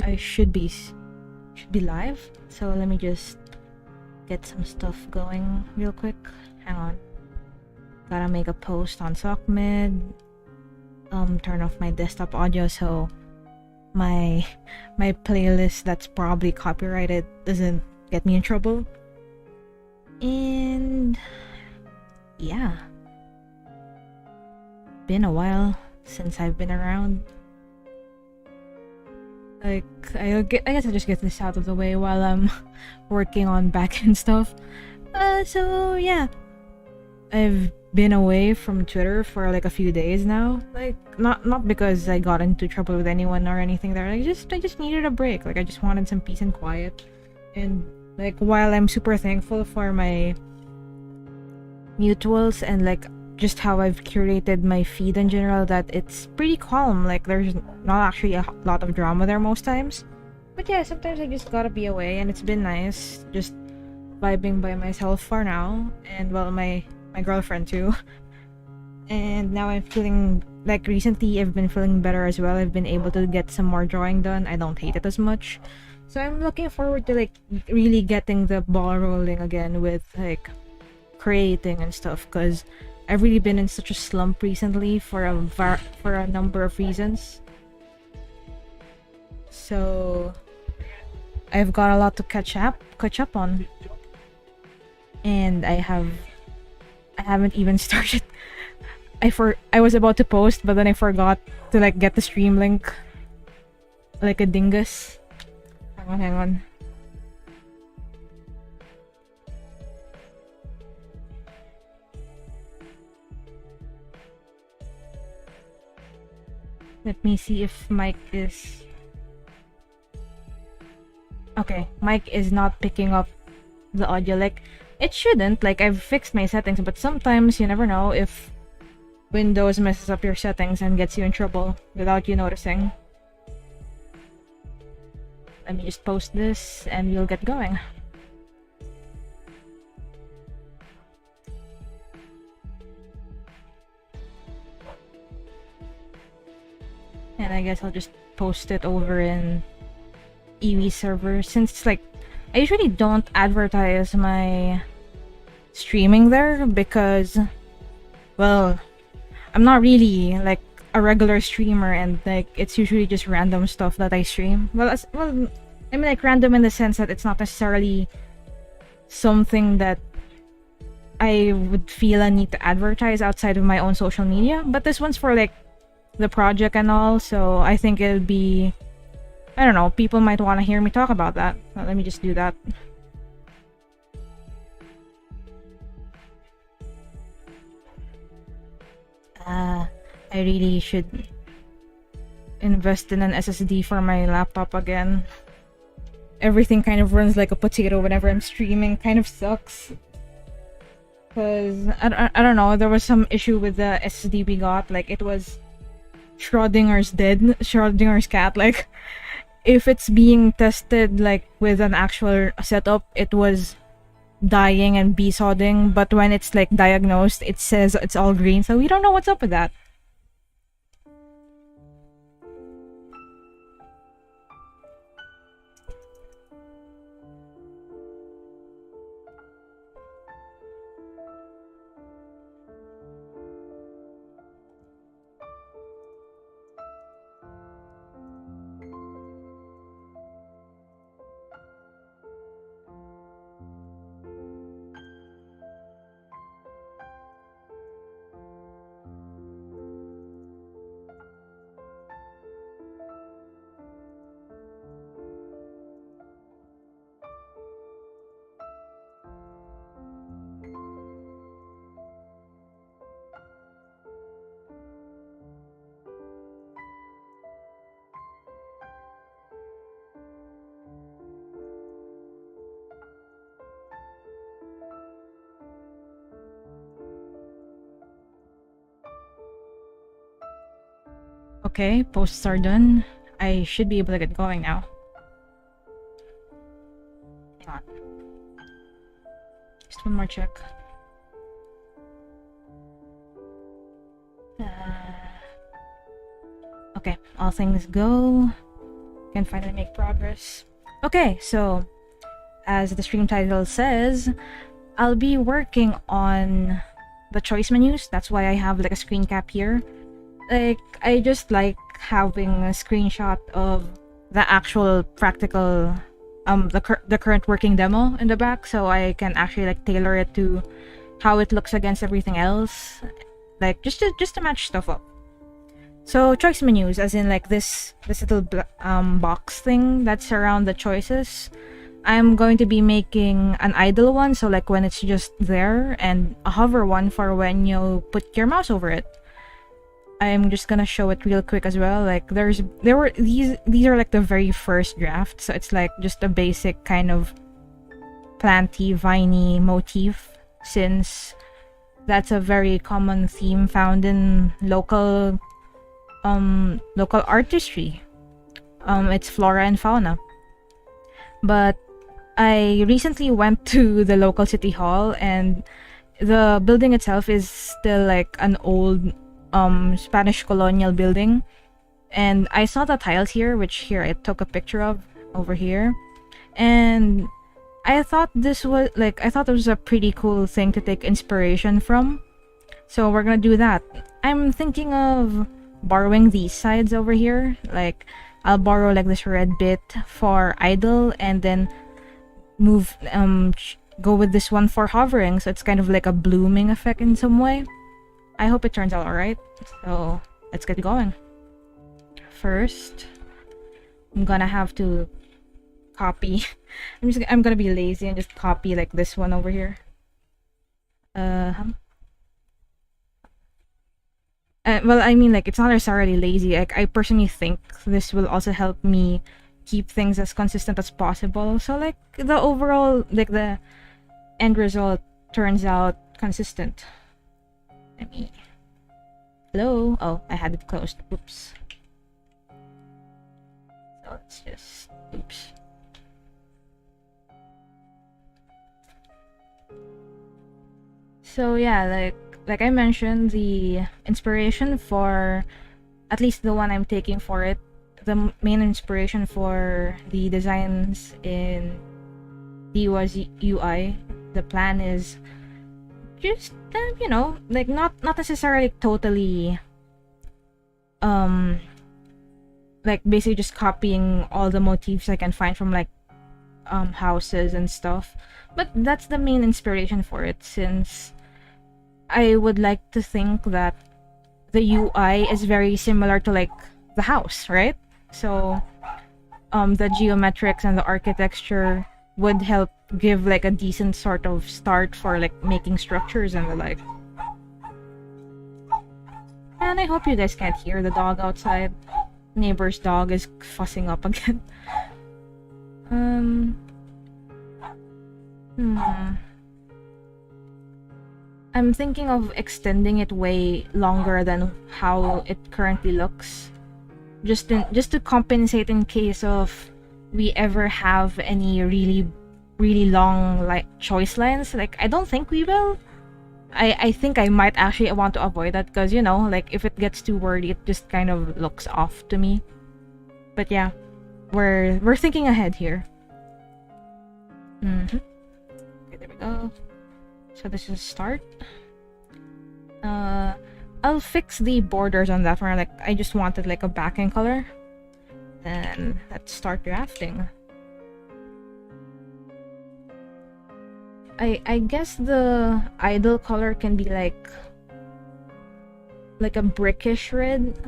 I should be live. So let me just get some stuff going real quick. Hang on. Gotta make a post on SockMid. Turn off my desktop audio so my playlist that's probably copyrighted doesn't get me in trouble. And yeah. Been a while since I've been around. Like, I guess I'll just get this out of the way while I'm working on backend stuff. So yeah, I've been away from Twitter for like a few days now. Like, not because I got into trouble with anyone or anything there. I just needed a break. Like, I just wanted some peace and quiet. And like, while I'm super thankful for my mutuals and like just how I've curated my feed in general, that it's pretty calm. Like, there's not actually a lot of drama there most times. But yeah, sometimes I just gotta be away, and it's been nice just vibing by myself for now. And well, my girlfriend too. And now I'm feeling like recently I've been feeling better as well. I've been able to get some more drawing done. I don't hate it as much. So I'm looking forward to like really getting the ball rolling again with like creating and stuff, because I've really been in such a slump recently for a number of reasons. So I've got a lot to catch up on, and I haven't even started. I was about to post, but then I forgot to like get the stream link, like a dingus. Hang on. Let me see if mic is... Okay, mic is not picking up the audio. Like, it shouldn't. Like, I've fixed my settings, but sometimes you never know if Windows messes up your settings and gets you in trouble without you noticing. Let me just post this and we'll get going. And I guess I'll just post it over in EV server, since like I usually don't advertise my streaming there because, well, I'm not really like a regular streamer, and like it's usually just random stuff that I stream. Well, I mean, like random in the sense that it's not necessarily something that I would feel a need to advertise outside of my own social media. But this one's for like the project and all, so I think it'll be, I don't know, people might want to hear me talk about that. Well, let me just do that. I really should invest in an SSD for my laptop again. Everything kind of runs like a potato whenever I'm streaming. Kind of sucks. Because, I don't know, there was some issue with the SSD we got. Like, it was Schrodinger's cat. Like, if it's being tested like with an actual setup, it was dying and besodding, but when it's like diagnosed, it says it's all green, so we don't know what's up with that. Okay, posts are done. I should be able to get going now. Hang on. Just one more check. Okay, all things go. Can finally make progress. Okay, so as the stream title says, I'll be working on the choice menus. That's why I have like a screen cap here. Like, I just like having a screenshot of the actual practical the current working demo in the back, so I can actually like tailor it to how it looks against everything else, like just to match stuff up. So choice menus, as in like this little box thing that's around the choices, I'm going to be making an idle one, so like when it's just there, and a hover one for when you put your mouse over it. I'm just gonna show it real quick as well. Like there were these are like the very first draft, so it's like just a basic kind of planty, viney motif, since that's a very common theme found in local artistry. It's flora and fauna. But I recently went to the local city hall, and the building itself is still like an old Spanish colonial building, and I saw the tiles here, which here I took a picture of over here, and I thought it was a pretty cool thing to take inspiration from, so we're gonna do that. I'm thinking of borrowing these sides over here. Like, I'll borrow like this red bit for idle, and then move go with this one for hovering, so it's kind of like a blooming effect in some way. I hope it turns out alright. So let's get going. First, I'm gonna have to copy. I'm gonna be lazy and just copy like this one over here. Well, I mean, like, it's not necessarily lazy. Like, I personally think this will also help me keep things as consistent as possible. So like the overall, like the end result turns out consistent. Let me... Hello? Oh, I had it closed. Oops. So let's just... Oops. So yeah, like I mentioned, the inspiration for... At least the one I'm taking for it, the main inspiration for the designs in Diwa's UI, the plan is just you know, like not necessarily totally like basically just copying all the motifs I can find from like houses and stuff, but that's the main inspiration for it, since I would like to think that the UI is very similar to like the house, right? So the geometrics and the architecture would help give like a decent sort of start for like making structures and the like. And I hope you guys can't hear the dog outside. Neighbor's dog is fussing up again. I'm thinking of extending it way longer than how it currently looks, just to compensate in case of we ever have any really long like choice lines. Like, I don't think we will. I think I might actually want to avoid that, because you know, like if it gets too wordy, it just kind of looks off to me. But yeah, we're thinking ahead here. Okay, there we go. So this is start. I'll fix the borders on that one. Like, I just wanted like a backing color. Then let's start drafting. I guess the idle color can be like a brickish red,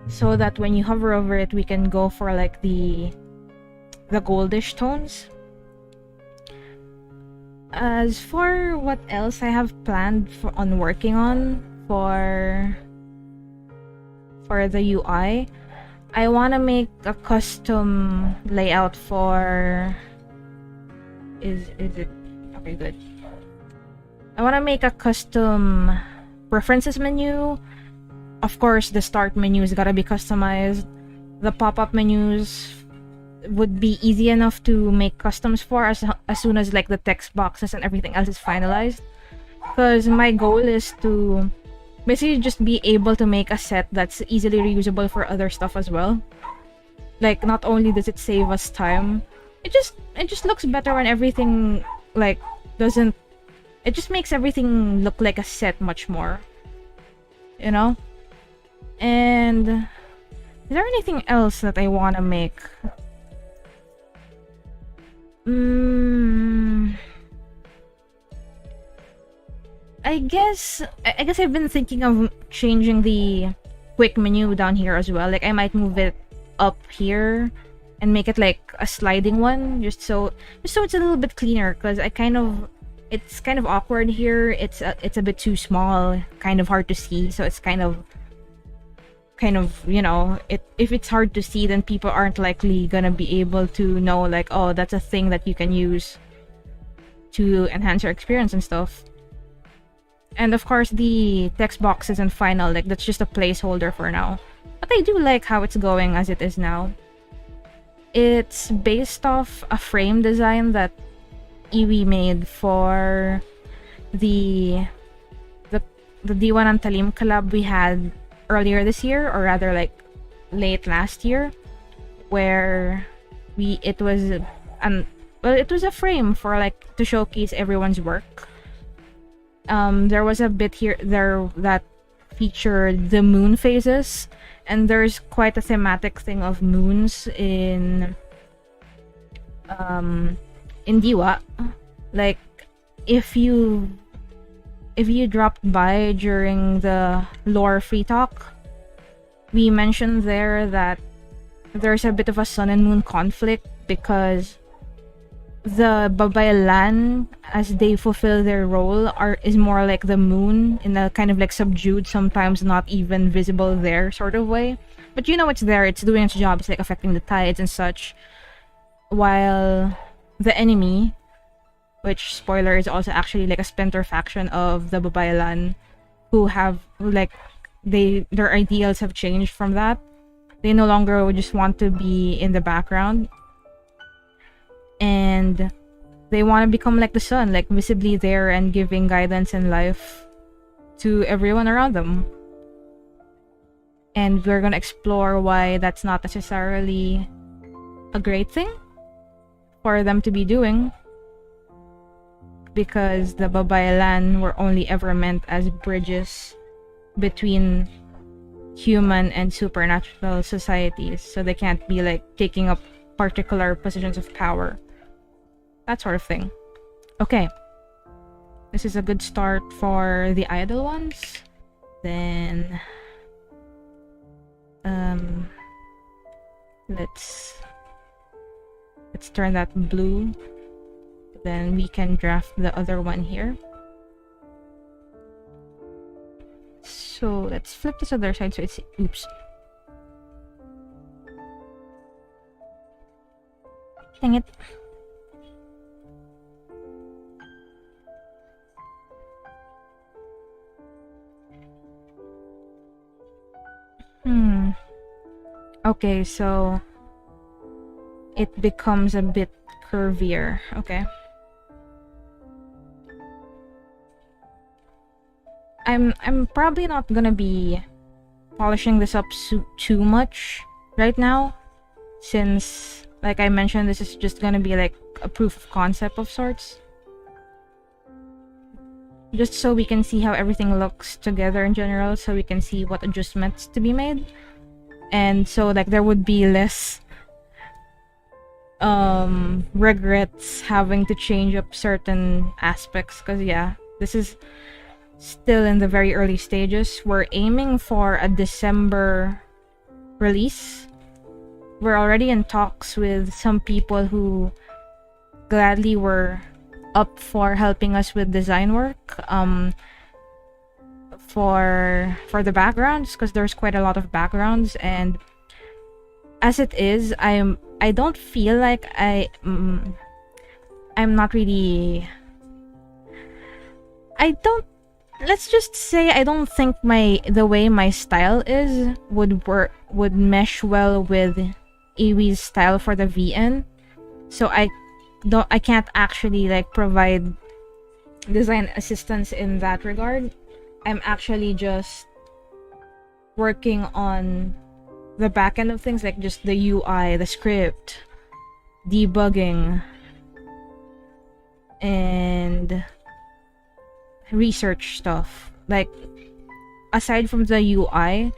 so that when you hover over it, we can go for like the goldish tones. As for what else I have planned on working on for the UI, I want to make a custom layout for... Is it... Okay, good. I want to make a custom preferences menu. Of course, the start menu is gotta be customized. The pop-up menus would be easy enough to make customs for as soon as like the text boxes and everything else is finalized. Because my goal is to basically just be able to make a set that's easily reusable for other stuff as well. Like, not only does it save us time, it just looks better when everything like doesn't. It just makes everything look like a set much more, you know. And is there anything else that I want to make? I guess I've been thinking of changing the quick menu down here as well. Like, I might move it up here and make it like a sliding one, just so it's a little bit cleaner, because it's kind of awkward here. It's a bit too small, kind of hard to see. So it's kind of you know, if it's hard to see, then people aren't likely gonna be able to know, like, oh, that's a thing that you can use to enhance your experience and stuff. And of course, the text box isn't final. Like, that's just a placeholder for now. But I do like how it's going as it is now. It's based off a frame design that Iwi made for the Diwa and Talim collab we had earlier this year, or rather like late last year, where it was a frame for like to showcase everyone's work. There was a bit here there that featured the moon phases, and there's quite a thematic thing of moons in Diwa. Like, if you dropped by during the lore free talk, we mentioned there that there's a bit of a sun and moon conflict, because the Babaylan, as they fulfill their role, is more like the moon, in a kind of like subdued, sometimes not even visible there sort of way. But you know it's there, it's doing its job, it's like affecting the tides and such. While the enemy, which, spoiler, is also actually like a splinter faction of the Babaylan, who have like their ideals have changed from that. They no longer would just want to be in the background, and they want to become like the sun, like visibly there and giving guidance and life to everyone around them. And we're gonna explore why that's not necessarily a great thing for them to be doing, because the Babaylan were only ever meant as bridges between human and supernatural societies, so they can't be like taking up particular positions of power, that sort of thing. Okay, this is a good start for the idle ones. Then let's turn that blue. Then we can draft the other one here. So let's flip this other side so it's oops. Dang it. Okay, so it becomes a bit curvier. Okay. I'm probably not gonna be polishing this up too much right now, since, like I mentioned, this is just gonna be like a proof of concept of sorts, just so we can see how everything looks together in general, so we can see what adjustments to be made, and so like there would be less regrets having to change up certain aspects, because yeah, this is still in the very early stages. We're aiming for a December release. We're already in talks with some people who gladly were up for helping us with design work for the backgrounds, because there's quite a lot of backgrounds, and as it is, I don't feel like I'm not really, let's just say I don't think the way my style is would mesh well with Iwi's style for the VN. So I can't actually like provide design assistance in that regard. I'm actually just working on the back end of things, like just the UI, the script, debugging, and research stuff. Like, aside from the UI,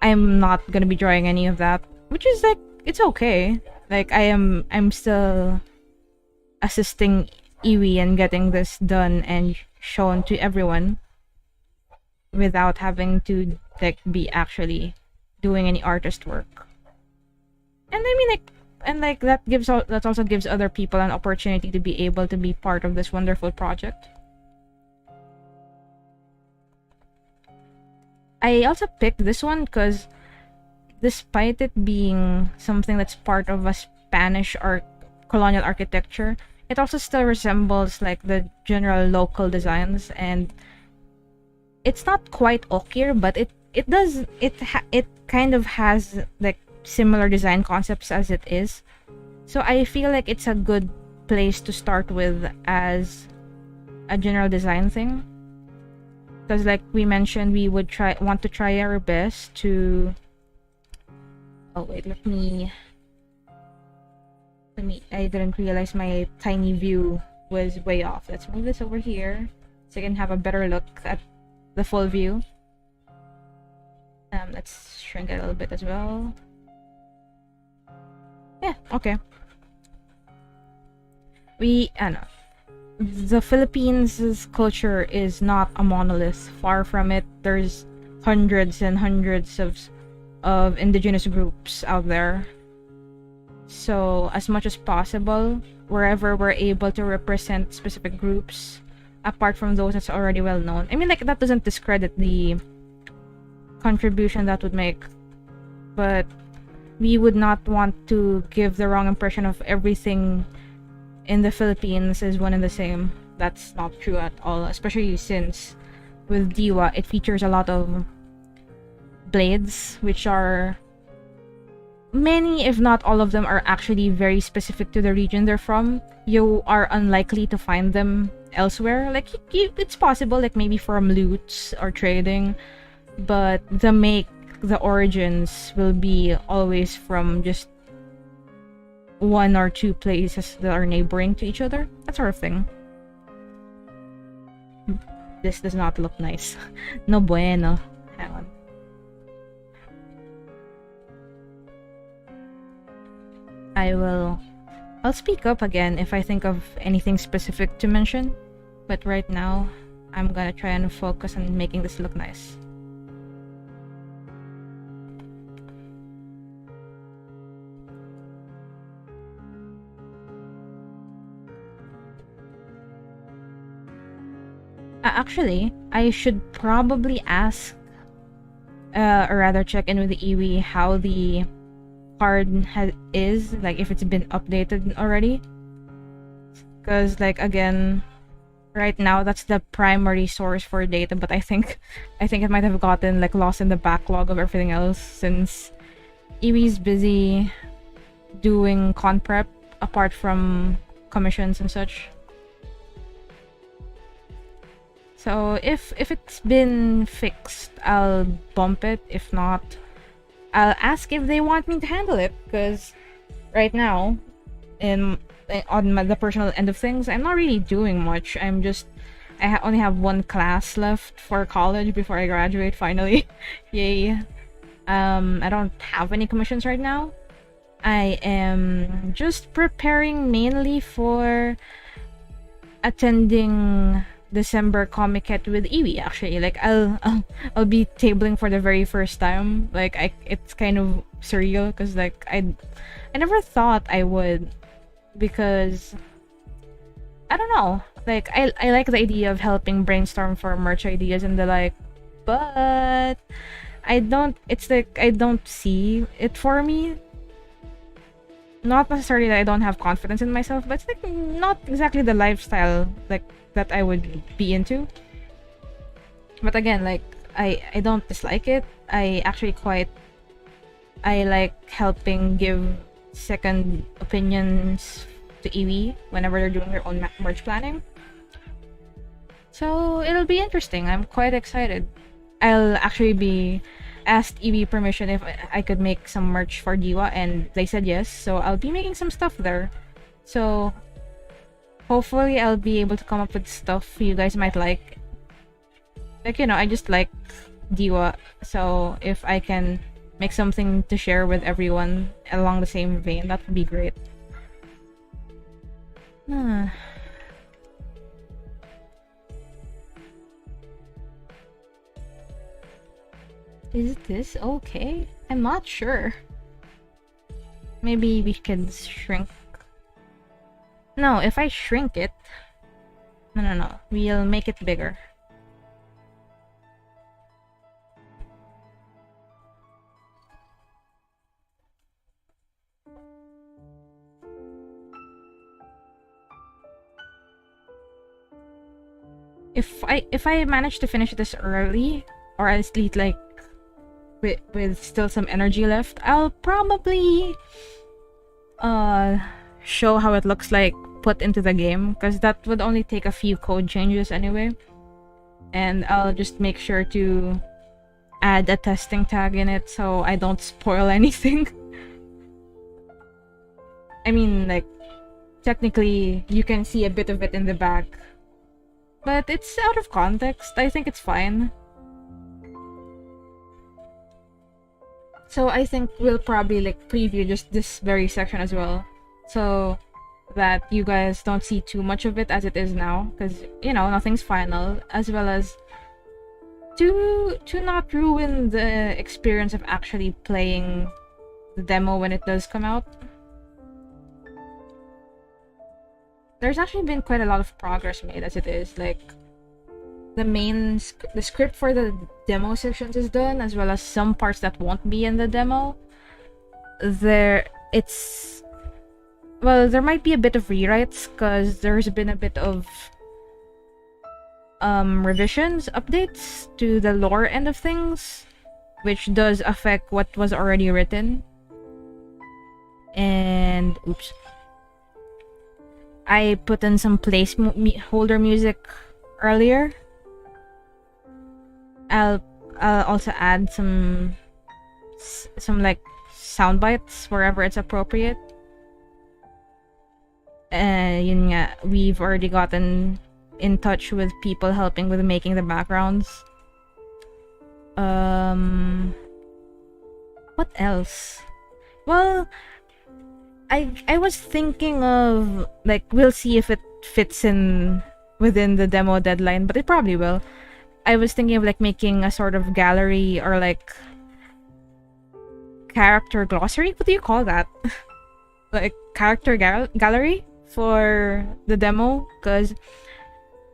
I'm not gonna be drawing any of that, which is like, it's okay. Like, I'm still assisting Iwi and getting this done and shown to everyone without having to like be actually doing any artist work. And I mean, like, and like that also gives other people an opportunity to be able to be part of this wonderful project. I also picked this one because despite it being something that's part of a Spanish or colonial architecture, it also still resembles like the general local designs, and it's not quite okir, but it kind of has like similar design concepts as it is. So I feel like it's a good place to start with as a general design thing. Because like we mentioned, we would want to try our best to... Oh wait, let me... I didn't realize my tiny view was way off. Let's move this over here so I can have a better look at the full view. Let's shrink it a little bit as well. Yeah, okay. The Philippines' culture is not a monolith. Far from it. There's hundreds and hundreds of indigenous groups out there. So as much as possible, wherever we're able to represent specific groups, apart from those that's already well known. I mean, like, that doesn't discredit the contribution that would make, but we would not want to give the wrong impression of everything in the Philippines is one and the same. That's not true at all, especially since with Diwa, it features a lot of blades, which are many, if not all of them, are actually very specific to the region they're from. You are unlikely to find them elsewhere. Like, it's possible, like maybe from loots or trading, but the origins will be always from just one or two places that are neighboring to each other. That sort of thing. This does not look nice. No bueno. Hang on. I'll speak up again if I think of anything specific to mention, but right now I'm gonna try and focus on making this look nice. Actually, I should probably ask, or rather check in with the Iwi how the card is, like if it's been updated already. Because, like, again, right now that's the primary source for data, but I think it might have gotten like lost in the backlog of everything else since Iwi's busy doing con prep apart from commissions and such. So if it's been fixed, I'll bump it. If not, I'll ask if they want me to handle it, because right now, on the personal end of things, I'm not really doing much. I only have one class left for college before I graduate finally. Yay. I don't have any commissions right now. I am just preparing mainly for attending December Comic-Con with Iwi, actually. Like, I'll be tabling for the very first time. Like, it's kind of surreal because like I never thought I would, because I don't know, like I like the idea of helping brainstorm for merch ideas and the like, but it's like I don't see it for me. Not necessarily that I don't have confidence in myself, but it's like not exactly the lifestyle like that I would be into. But again, like I don't dislike it. I like helping give second opinions to Iwi whenever they're doing their own merch planning. So it'll be interesting. I'm quite excited. I'll actually be asked EV permission if I could make some merch for Diwa, and they said yes. So I'll be making some stuff there. So hopefully I'll be able to come up with stuff you guys might like. Like, you know, I just like Diwa, so if I can make something to share with everyone along the same vein, that would be great. Is this okay? I'm not sure. Maybe we could shrink. No, if I shrink it... No. We'll make it bigger. If I manage to finish this early, or at least like with still some energy left, I'll probably show how it looks like put into the game, because that would only take a few code changes anyway. And I'll just make sure to add a testing tag in it so I don't spoil anything. I mean, like, technically you can see a bit of it in the back, but it's out of context. I think it's fine. So I think we'll probably like preview just this very section as well, so that you guys don't see too much of it as it is now, because, you know, nothing's final, as well as to not ruin the experience of actually playing the demo when it does come out. There's actually been quite a lot of progress made as it is. Like, the script for the demo sections is done, as well as some parts that won't be in the demo. There might be a bit of rewrites, because there's been a bit of revisions, updates to the lore end of things, which does affect what was already written. And oops, I put in some placeholder music earlier. I'll also add some like sound bites wherever it's appropriate. Yun nga, we've already gotten in touch with people helping with making the backgrounds. What else? Well, I was thinking of, like, we'll see if it fits in within the demo deadline, but it probably will. I was thinking of like making a sort of gallery, or like character glossary. What do you call that? Like character gallery for the demo, because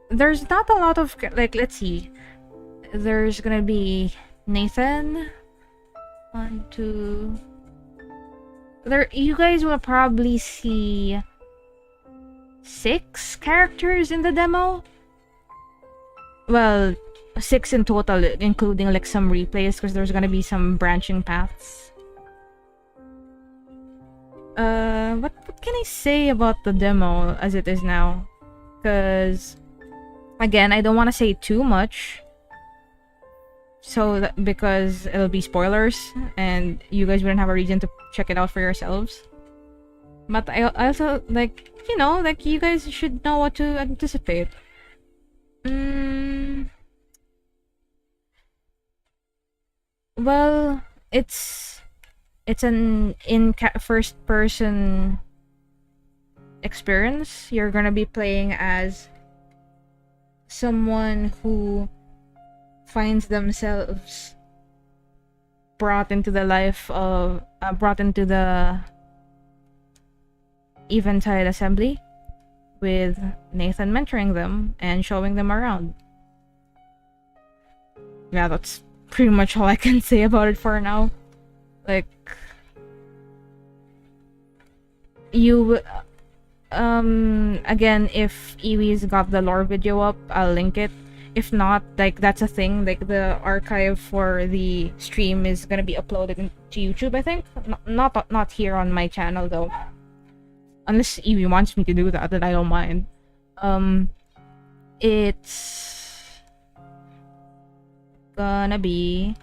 there's not a lot of, like, let's see, there's gonna be Nathan, 1, 2, there, you guys will probably see 6 characters in the demo. Well, 6 in total, including like some replays, because there's gonna be some branching paths. What can I say about the demo as it is now? Because, again, I don't want to say too much, so because it'll be spoilers, and you guys wouldn't have a reason to check it out for yourselves. But I also, like, you know, like, you guys should know what to anticipate. Well, it's an first person experience. You're gonna be playing as someone who finds themselves brought into the Eventide Assembly, with Nathan mentoring them and showing them around. Yeah, that's pretty much all I can say about it for now. Like, you again, if Iwi's got the lore video up, I'll link it. If not, like, that's a thing, like, the archive for the stream is gonna be uploaded to YouTube, I think. Not here on my channel though, unless Iwi wants me to do that, then I don't mind. it's gonna be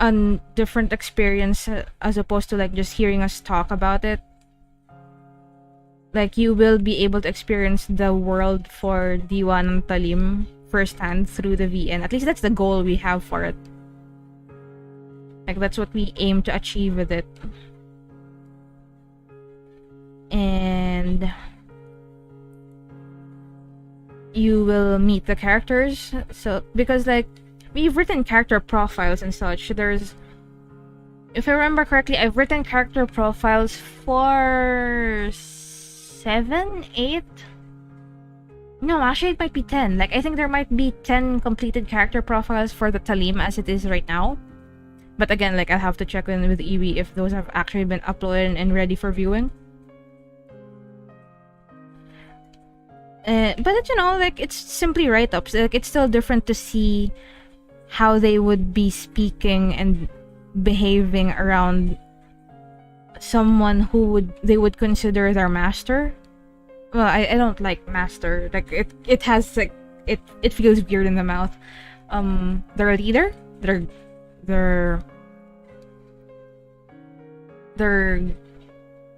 a different experience as opposed to like just hearing us talk about it. Like you will be able to experience the world for Diwa and Talim firsthand through the VN. At least that's the goal we have for it. Like that's what we aim to achieve with it. And you will meet the characters. So because like we've written character profiles and such. There's, if I remember correctly, I've written character profiles for 7, 8. No, actually it might be 10. Like I think there might be 10 completed character profiles for the Talim as it is right now. But again, like I'll have to check in with Iwi if those have actually been uploaded and ready for viewing. But you know, like it's simply write-ups. Like it's still different to see how they would be speaking and behaving around someone who they would consider their master. Well, I don't like master. Like it has like it feels weird in the mouth. Their leader, their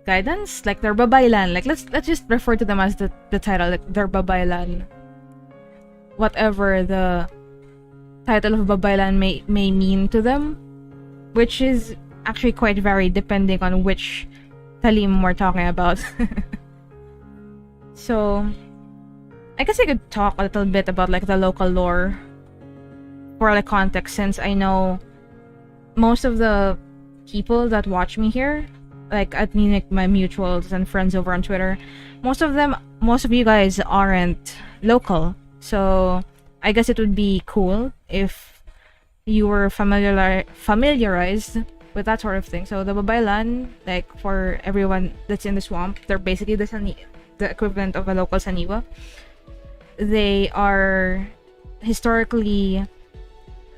guidance, like their babaylan. Like let's just refer to them as the title, like their babaylan. Whatever the title of babaylan may mean to them, which is actually quite varied depending on which Talim we're talking about. So I guess I could talk a little bit about like the local lore for like context, since I know most of the people that watch me here, like at me, like my mutuals and friends over on Twitter, most of you guys aren't local. So I guess it would be cool if you were familiarized with that sort of thing. So the babaylan, like for everyone that's in the swamp, they're basically the equivalent of a local saniwa. They are historically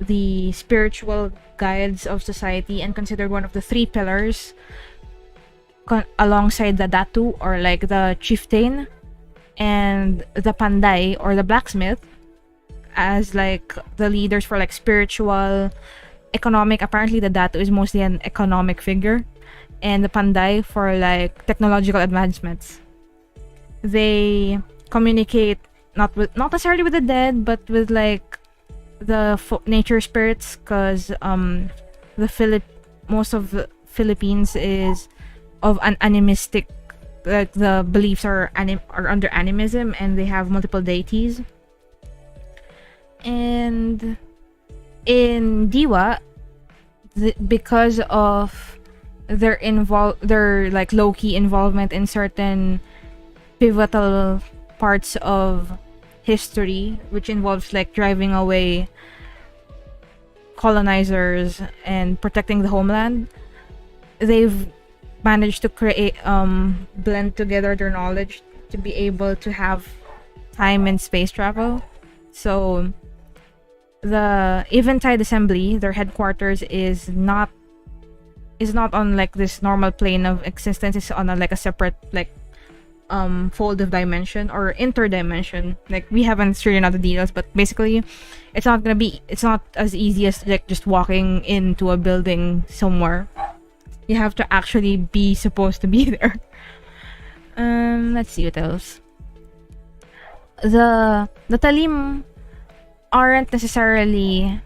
the spiritual guides of society and considered one of the 3 pillars alongside the datu, or like the chieftain, and the panday, or the blacksmith, as like the leaders for like spiritual, economic. Apparently the datu is mostly an economic figure, and the panday for like technological advancements. They communicate not necessarily with the dead, but with like the nature spirits, because most of the Philippines is of an animistic, like the beliefs are under animism, and they have multiple deities. And in Diwa, because of their like low-key involvement in certain pivotal parts of history, which involves like driving away colonizers and protecting the homeland, they've managed to create blend together their knowledge to be able to have time and space travel. So the Eventide Assembly, their headquarters, is not on like this normal plane of existence. It's on like a separate like fold of dimension or interdimension. Like we haven't figured out the details, but basically it's not as easy as like just walking into a building somewhere. You have to actually be supposed to be there. Let's see what else. The Talim aren't necessarily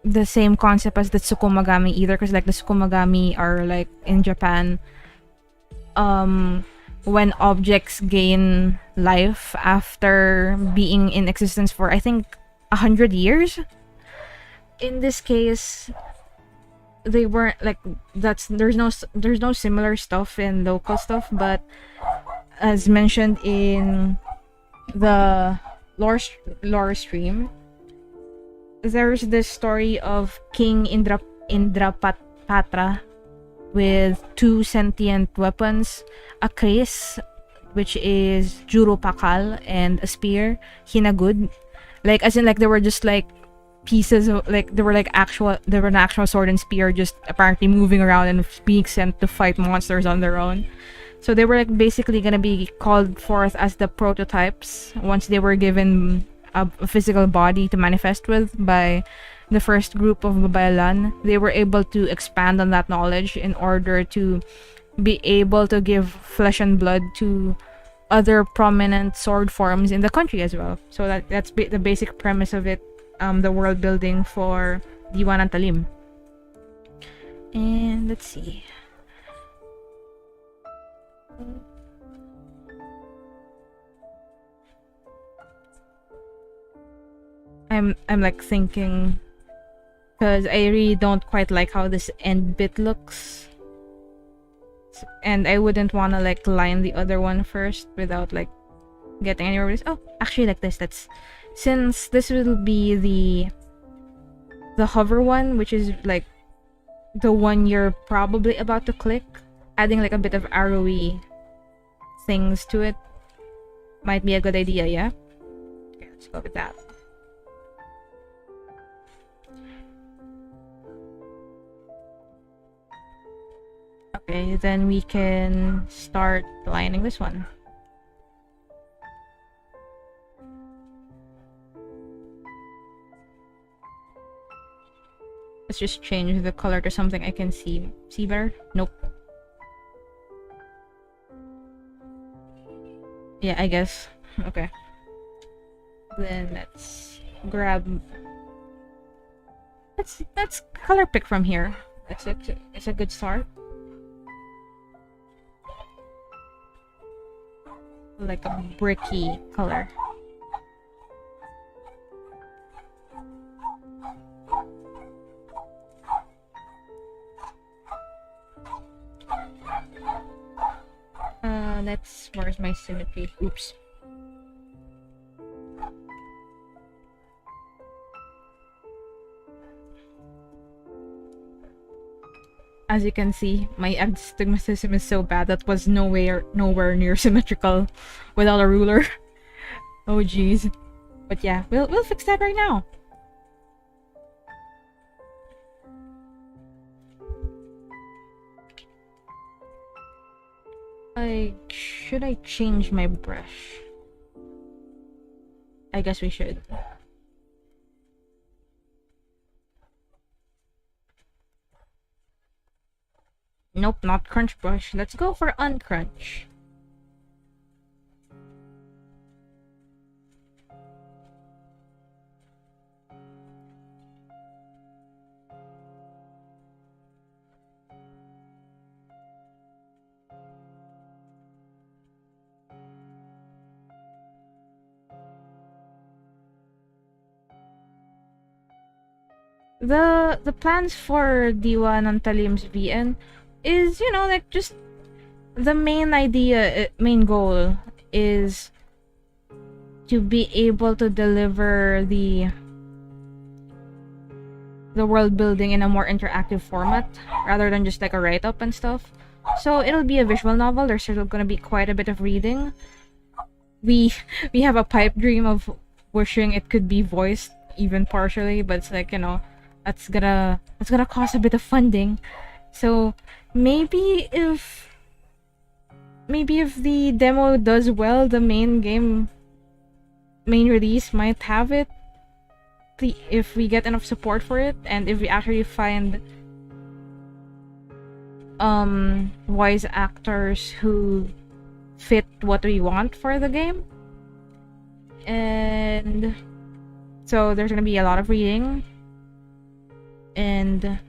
the same concept as the Tsukumagami either, because like the Tsukumagami are like in Japan, when objects gain life after being in existence for I think 100 years. In this case, they weren't like there's no similar stuff in local stuff, but as mentioned in the lore stream, there's this story of King Indrapatra with 2 sentient weapons, a kris, which is Juro Pakal, and a spear, Hinagud. Like as in like they were just like pieces of like they were an actual sword and spear just apparently moving around and being sent to fight monsters on their own. So they were like basically gonna be called forth as the prototypes once they were given a physical body to manifest with by the first group of Babaylan. They were able to expand on that knowledge in order to be able to give flesh and blood to other prominent sword forms in the country as well. So that's the basic premise of it, the world building for Diwa and Talim. And let's see. I'm like thinking, because I really don't quite like how this end bit looks, and I wouldn't want to like line the other one first without like getting anywhere with this. Oh, actually, like this. Since this will be the hover one, which is like the one you're probably about to click, adding like a bit of arrowy things to it might be a good idea. Yeah, okay, let's go with that. Okay, then we can start lining this one. Let's just change the color to something I can see better. Nope. Yeah, I guess. Okay. Then let's grab. Let's color pick from here. It's a good start. Like a bricky color. Where's my symmetry? Oops. As you can see, my astigmatism is so bad that was nowhere near symmetrical without a ruler. Oh jeez. But yeah, we'll fix that right now. Should I change my brush? I guess we should. Nope, not crunch brush. Let's go for uncrunch. The plans for Diwa and Talim's VN is, you know, like just the main idea, main goal is to be able to deliver the world building in a more interactive format rather than just like a write-up and stuff. So it'll be a visual novel. There's still gonna be quite a bit of reading. We have a pipe dream of wishing it could be voiced even partially, but it's like, you know, that's gonna cost a bit of funding. So maybe if the demo does well, the main release might have it, if we get enough support for it, and if we actually find voice actors who fit what we want for the game. And so there's gonna be a lot of reading, and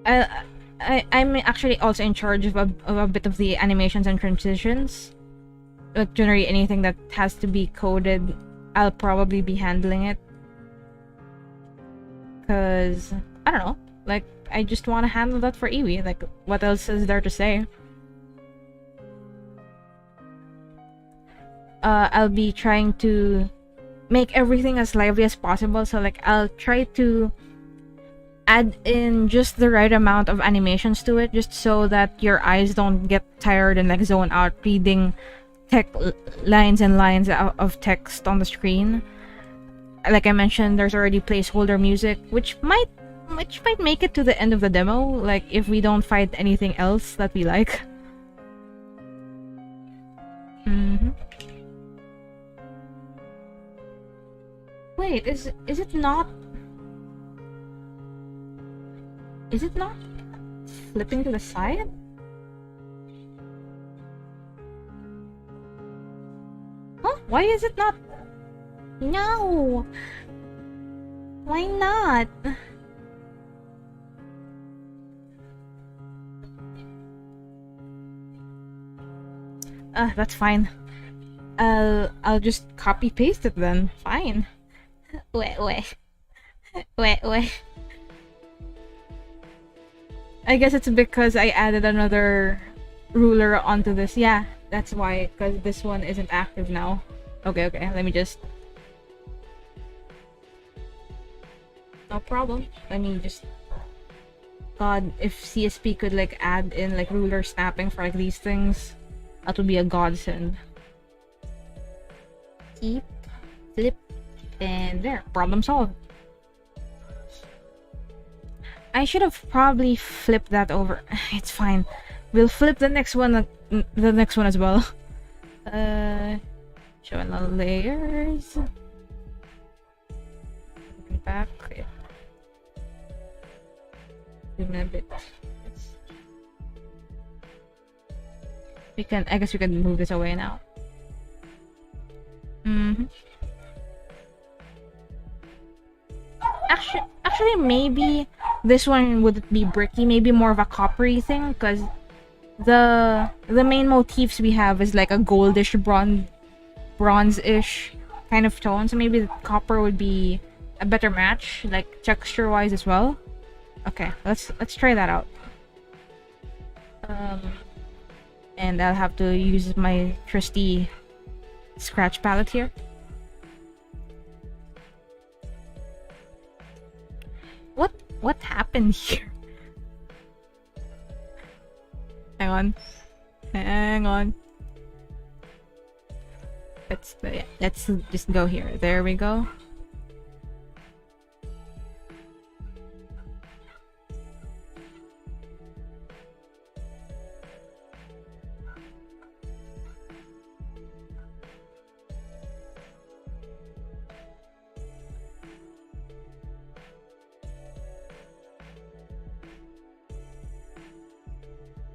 I'm actually also in charge of a bit of the animations and transitions. Like generally anything that has to be coded, I'll probably be handling it. Cause I don't know, like I just want to handle that for Iwi. Like what else is there to say? I'll be trying to make everything as lively as possible. So like I'll try to add in just the right amount of animations to it, just so that your eyes don't get tired and like zone out reading lines and lines of text on the screen. Like I mentioned, there's already placeholder music, which might which might make it to the end of the demo, like if we don't find anything else that we like. Wait, is it not? Is it not flipping to the side? Huh? Why is it not? No! Why not? That's fine. I'll just copy paste it then. Fine. Wait. I guess it's because I added another ruler onto this. Yeah, that's why, because this one isn't active now. Okay, let me just... No problem. Let me just... God, if CSP could like add in like ruler snapping for like these things, that would be a godsend. Keep, flip, and there. Problem solved. I should have probably flipped that over. It's fine. We'll flip the next one as well. Showing the layers. Back. Yeah. Zoom in a bit. I guess we can move this away now. Actually, maybe this one would be bricky, maybe more of a coppery thing, because the main motifs we have is like a goldish bronze-ish kind of tone, so maybe the copper would be a better match, like texture-wise as well. Okay, let's try that out. And I'll have to use my trusty scratch palette here. What happened here? Hang on. Let's just go here. There we go.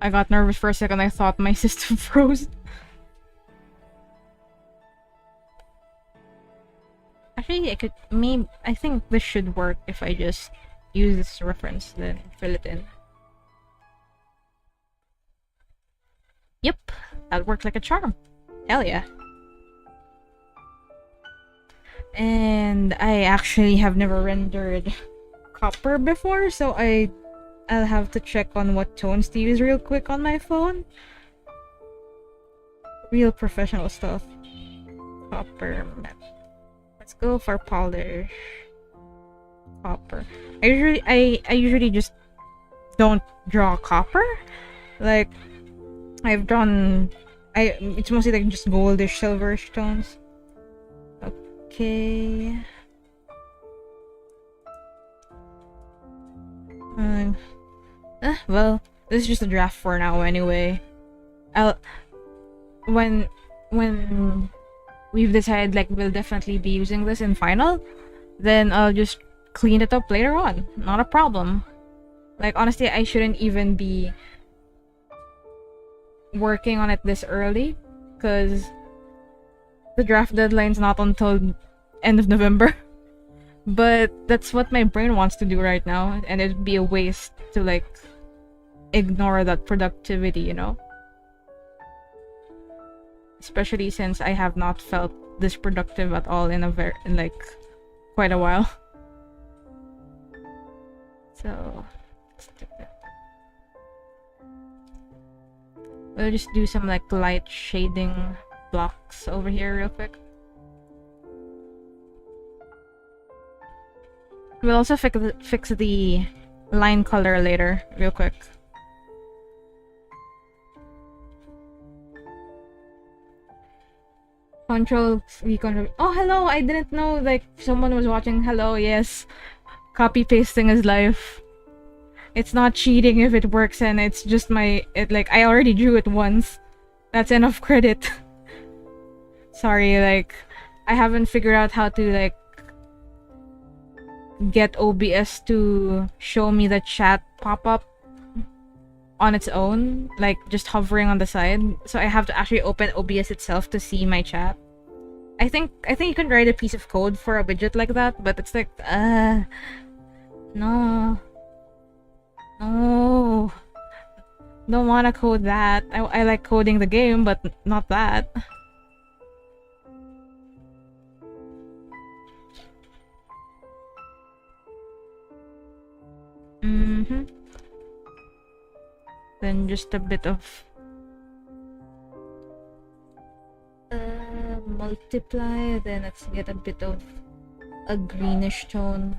I got nervous for a second. I thought my system froze. Actually, I think this should work if I just use this reference, then fill it in. Yep, that worked like a charm. Hell yeah. And I actually have never rendered copper before, so I'll have to check on what tones to use real quick on my phone. Real professional stuff. Copper map. Let's go for polish. Copper. I usually just don't draw copper. Like I've drawn it's mostly like just goldish, silverish tones. Okay. Well, this is just a draft for now anyway. When we've decided like we'll definitely be using this in final, then I'll just clean it up later on. Not a problem. Like honestly, I shouldn't even be working on it this early, because the draft deadline's not until end of November. But that's what my brain wants to do right now, and it'd be a waste to like ignore that productivity, you know? Especially since I have not felt this productive at all in like quite a while. So let's do that. We'll just do some like light shading blocks over here real quick. We'll also fix the line color later, real quick. Control V control. Oh, hello! I didn't know like someone was watching. Hello, yes. Copy pasting is life. It's not cheating if it works, and it's just like I already drew it once. That's enough credit. Sorry, like I haven't figured out how to like get OBS to show me the chat pop up on its own, like just hovering on the side. So I have to actually open OBS itself to see my chat. I think you can write a piece of code for a widget like that, but it's like no. No. Don't wanna code that. I like coding the game, but not that. Then just a bit of multiply, then let's get a bit of a greenish tone.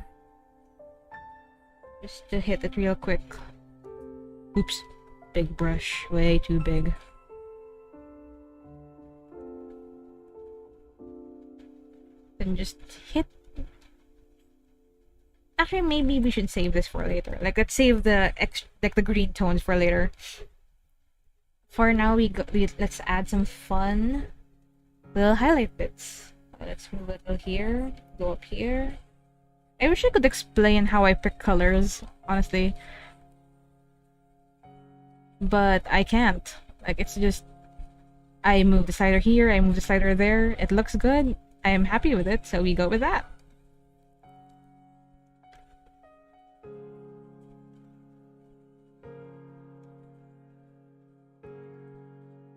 Just to hit it real quick. Oops. Big brush. Way too big. Then just hit... Actually, maybe we should save this for later. Like, let's save the the green tones for later. For now, let's add some fun little highlight bits. Let's move a little here. Go up here. I wish I could explain how I pick colors, honestly. But I can't. Like, it's just... I move the slider here, I move the slider there. It looks good. I am happy with it, so we go with that.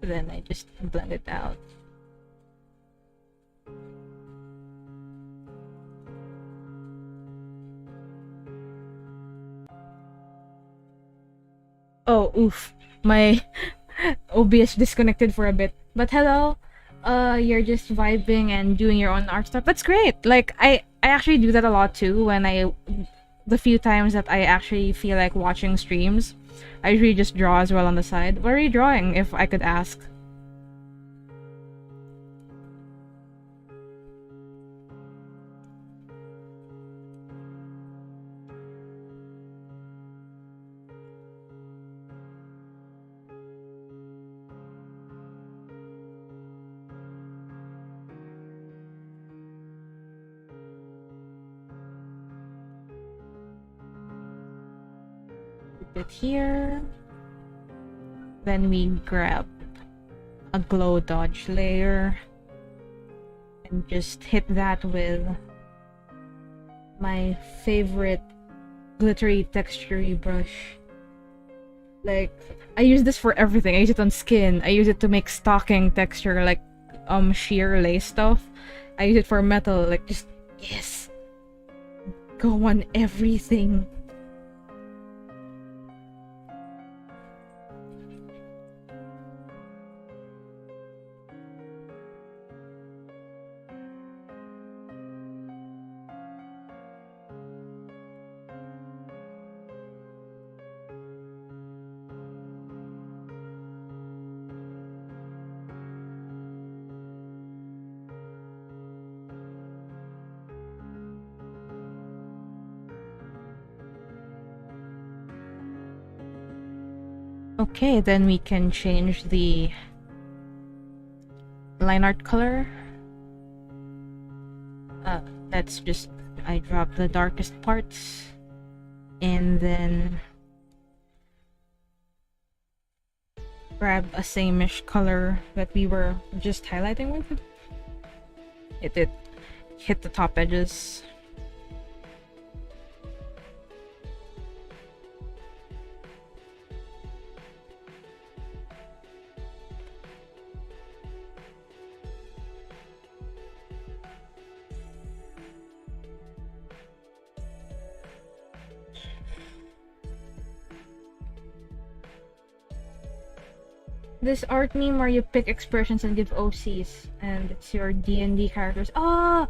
Then I just blend it out. Oh, oof. My OBS disconnected for a bit. But hello. You're just vibing and doing your own art stuff. That's great. Like, I actually do that a lot too when the few times that I actually feel like watching streams. I usually just draw as well on the side. What are you drawing, if I could ask? It here. Then we grab a glow dodge layer and just hit that with my favorite glittery textury brush. Like, I use this for everything. I use it on skin. I use it to make stocking texture, like sheer lace stuff. I use it for metal, like just yes. Go on everything. Okay, then we can change the line art color. That's just, I drop the darkest parts and then grab a same-ish color that we were just highlighting with. Hit the top edges. This art meme where you pick expressions and give OCs, and it's your D&D characters. Oh,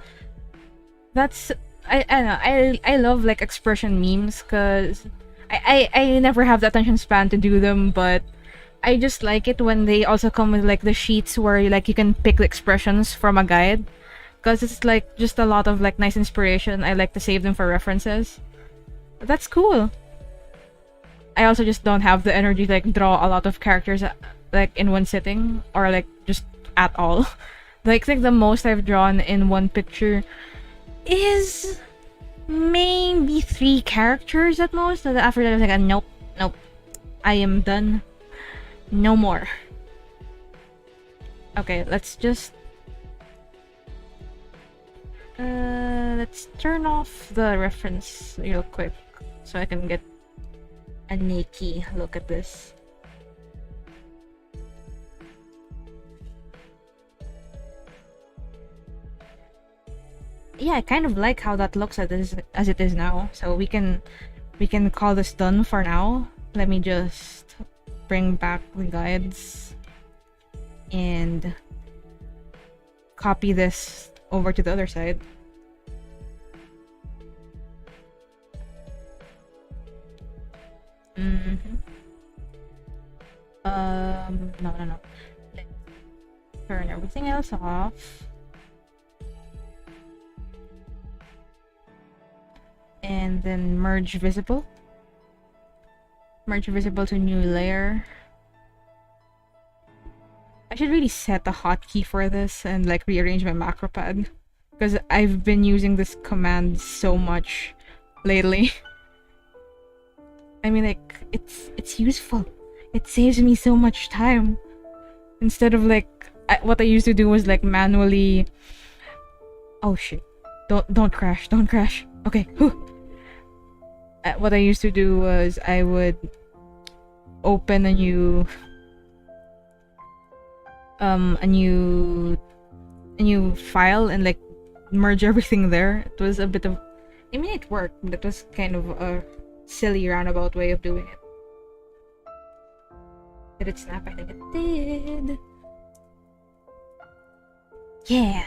that's I know. I love like expression memes because I never have the attention span to do them, but I just like it when they also come with like the sheets where you can pick the expressions from a guide, because it's like just a lot of like nice inspiration. I like to save them for references. That's cool. I also just don't have the energy to like draw a lot of characters like in one sitting or like just at all. Like I think the most I've drawn in one picture is maybe 3 characters at most. So after that I was like, nope, nope. I am done. No more. Okay, let's just let's turn off the reference real quick so I can get a naked look at this. Yeah, I kind of like how that looks as it is now. So we can call this done for now. Let me just bring back the guides and copy this over to the other side. No. Let's turn everything else off. And then merge visible. Merge visible to new layer. I should really set a hotkey for this and like rearrange my macro pad, because I've been using this command so much lately. I mean, like, it's useful. It saves me so much time. Instead of like what I used to do was like manually. Oh shit! Don't crash! Don't crash! Okay. Whew. What I used to do was I would open a new file and like merge everything there. It was a bit of, I mean, it worked, but it was kind of a silly roundabout way of doing it. Did it snap? I think it did. Yeah.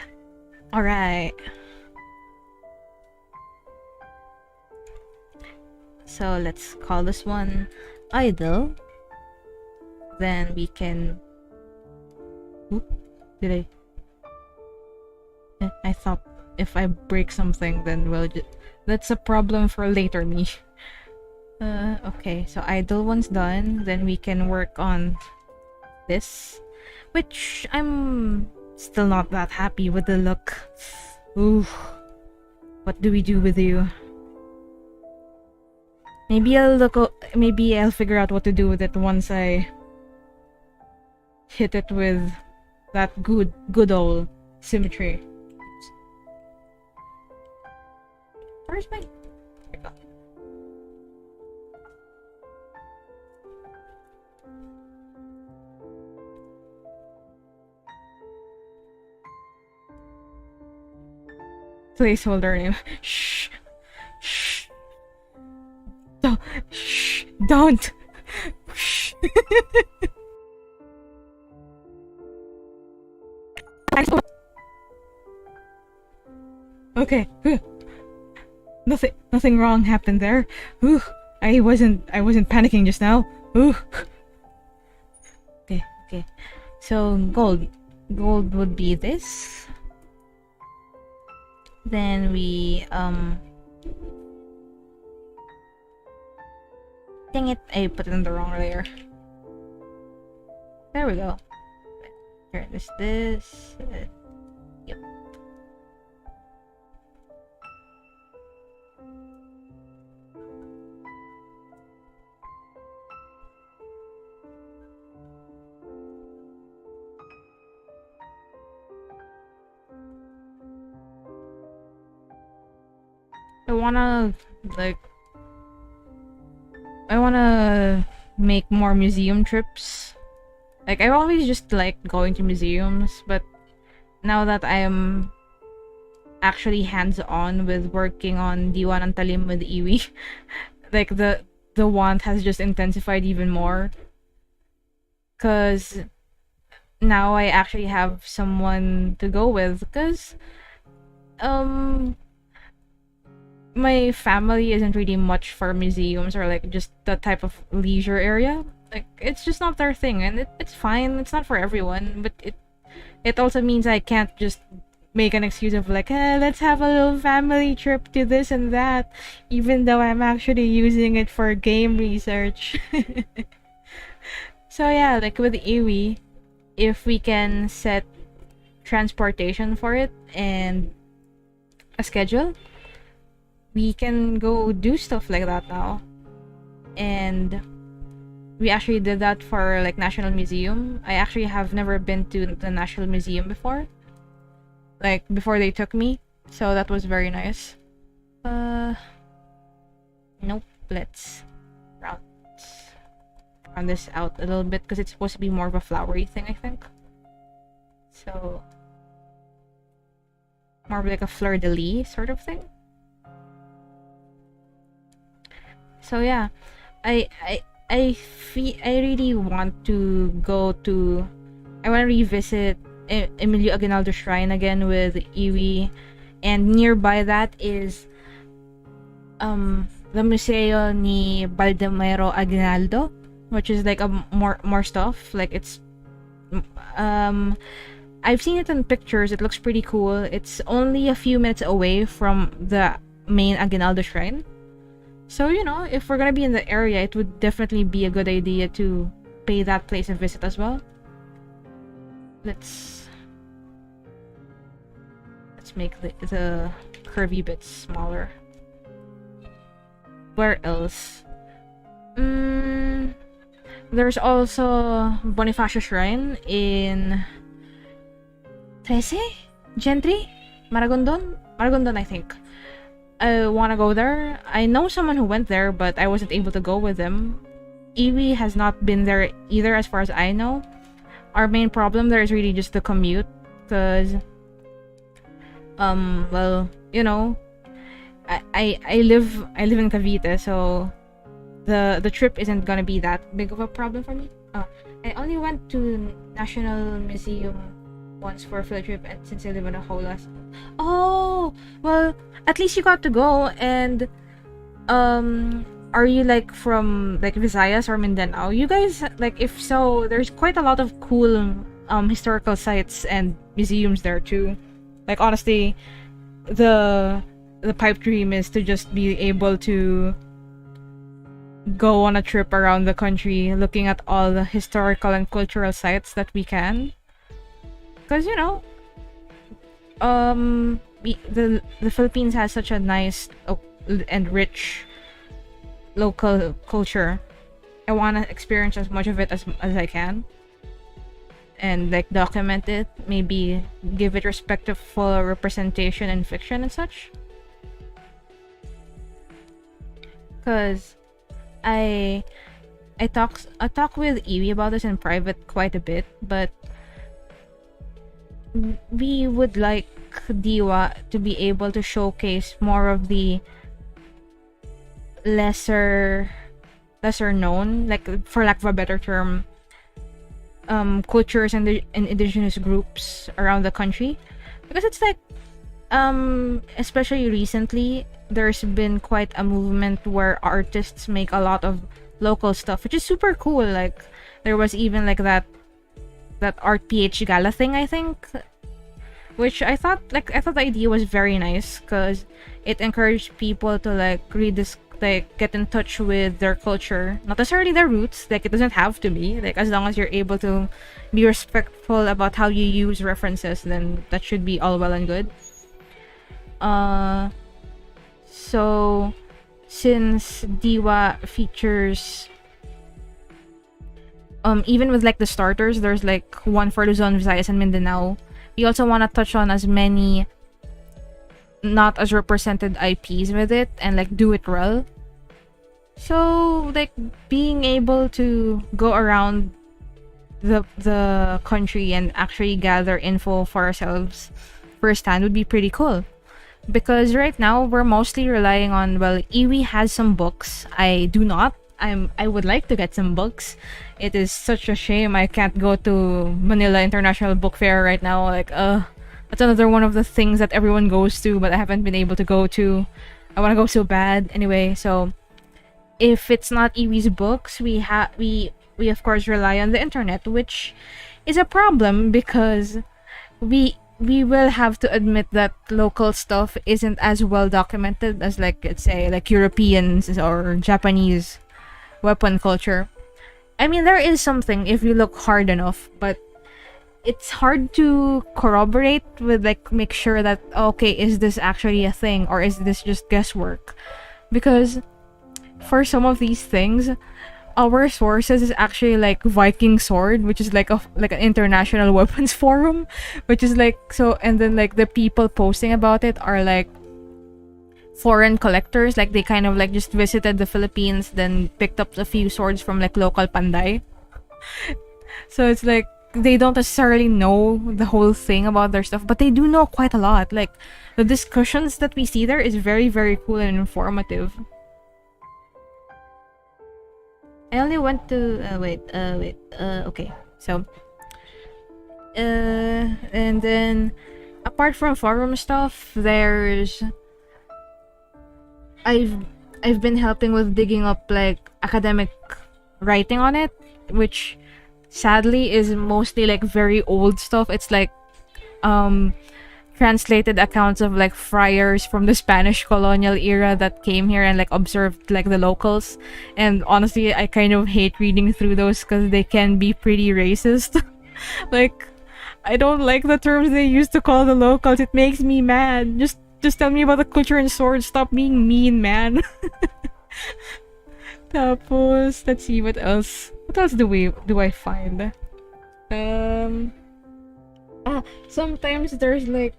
All right. So let's call this one idle. Then we can. Oop, did I thought if I break something, then that's a problem for later me. Okay, so idle one's done. Then we can work on this, which I'm still not that happy with the look. Ooh, what do we do with you? Maybe I'll figure out what to do with it once I hit it with that good old symmetry. Where's my... placeholder name. Shh. Shh. Don't. Shh. Don't. Shh. Okay. Nothing wrong happened there. Ooh, I wasn't panicking just now. Ooh. Okay. So gold would be this. Then we dang it, I put it in the wrong layer. There we go. Here, this. Yep. I wanna make more museum trips. Like, I always just liked going to museums, but now that I'm actually hands-on with working on Diwa and Talim with Iwi, like the want has just intensified even more. Cause now I actually have someone to go with, cause my family isn't really much for museums or like just that type of leisure area. Like, it's just not their thing, and it's fine. It's not for everyone, but it also means I can't just make an excuse of like, let's have a little family trip to this and that, even though I'm actually using it for game research. So yeah, like with Iwi, if we can set transportation for it and a schedule, we can go do stuff like that now. And we actually did that for like National Museum. I actually have never been to the National Museum before, like before they took me, so that was very nice. Nope, let's round this out a little bit because it's supposed to be more of a flowery thing, I think. So more of like a fleur-de-lis sort of thing. So yeah, I really want to go to. I want to revisit Emilio Aguinaldo Shrine again with Iwi, and nearby that is the Museo ni Baldomero Aguinaldo, which is like a more stuff. Like it's I've seen it in pictures. It looks pretty cool. It's only a few minutes away from the main Aguinaldo Shrine. So, you know, if we're gonna be in the area, it would definitely be a good idea to pay that place a visit as well. Let's make the curvy bits smaller. Where else? There's also Bonifacio Shrine in Trece? Gentry? Maragondon, I think. I want to go there. I know someone who went there, but I wasn't able to go with them. Iwi has not been there either, as far as I know. Our main problem there is really just the commute, because, well, you know, I live in Cavite, so the trip isn't gonna be that big of a problem for me. I only went to National Museum once for a field trip, and since I live in Aholas. Oh, well, at least you got to go. And are you like from like Visayas or Mindanao? You guys, like, if so, there's quite a lot of cool historical sites and museums there too. Like, honestly, the pipe dream is to just be able to go on a trip around the country looking at all the historical and cultural sites that we can. Because, you know, the Philippines has such a nice and rich local culture. I want to experience as much of it as I can, and like document it, maybe give it respectful representation in fiction and such. Because I talk with Evie about this in private quite a bit, but we would like Diwa to be able to showcase more of the lesser known, like, for lack of a better term, cultures and indigenous groups around the country. Because it's like, especially recently, there's been quite a movement where artists make a lot of local stuff, which is super cool. Like, there was even like that Art PH Gala thing, I think, which I thought the idea was very nice, because it encouraged people to like get in touch with their culture, not necessarily their roots. Like, it doesn't have to be, like, as long as you're able to be respectful about how you use references, then that should be all well and good. So since Diwa features, even with like the starters, there's like one for Luzon, Visayas, and Mindanao. We also want to touch on as many not as represented IPs with it, and like do it well. So like being able to go around the country and actually gather info for ourselves firsthand would be pretty cool. Because right now we're mostly relying on, well, Iwi has some books. I do not. I would like to get some books. It is such a shame I can't go to Manila International Book Fair right now. Like, that's another one of the things that everyone goes to, but I haven't been able to go to. I want to go so bad. Anyway, so if it's not Iwi's books, we of course rely on the internet, which is a problem because we we will have to admit that local stuff isn't as well documented as, like, let's say, like Europeans or Japanese weapon culture. I mean, there is something if you look hard enough, but it's hard to corroborate with, like, make sure that, okay, is this actually a thing or is this just guesswork? Because for some of these things, our sources is actually like Viking Sword, which is like an international weapons forum, which is like so, and then like the people posting about it are like foreign collectors, like they kind of like just visited the Philippines, then picked up a few swords from like local panday. So it's like they don't necessarily know the whole thing about their stuff, but they do know quite a lot. Like the discussions that we see there is very, very cool and informative. I only went to okay. So and then apart from forum stuff, there's I've been helping with digging up like academic writing on it, which sadly is mostly like very old stuff. It's like translated accounts of like friars from the Spanish colonial era that came here and like observed like the locals. And honestly, I kind of hate reading through those because they can be pretty racist. Like, I don't like the terms they use to call the locals. It makes me mad. Just tell me about the culture and swords. Stop being mean, man. Tapos, let's see what else. What else do I find? Sometimes there's like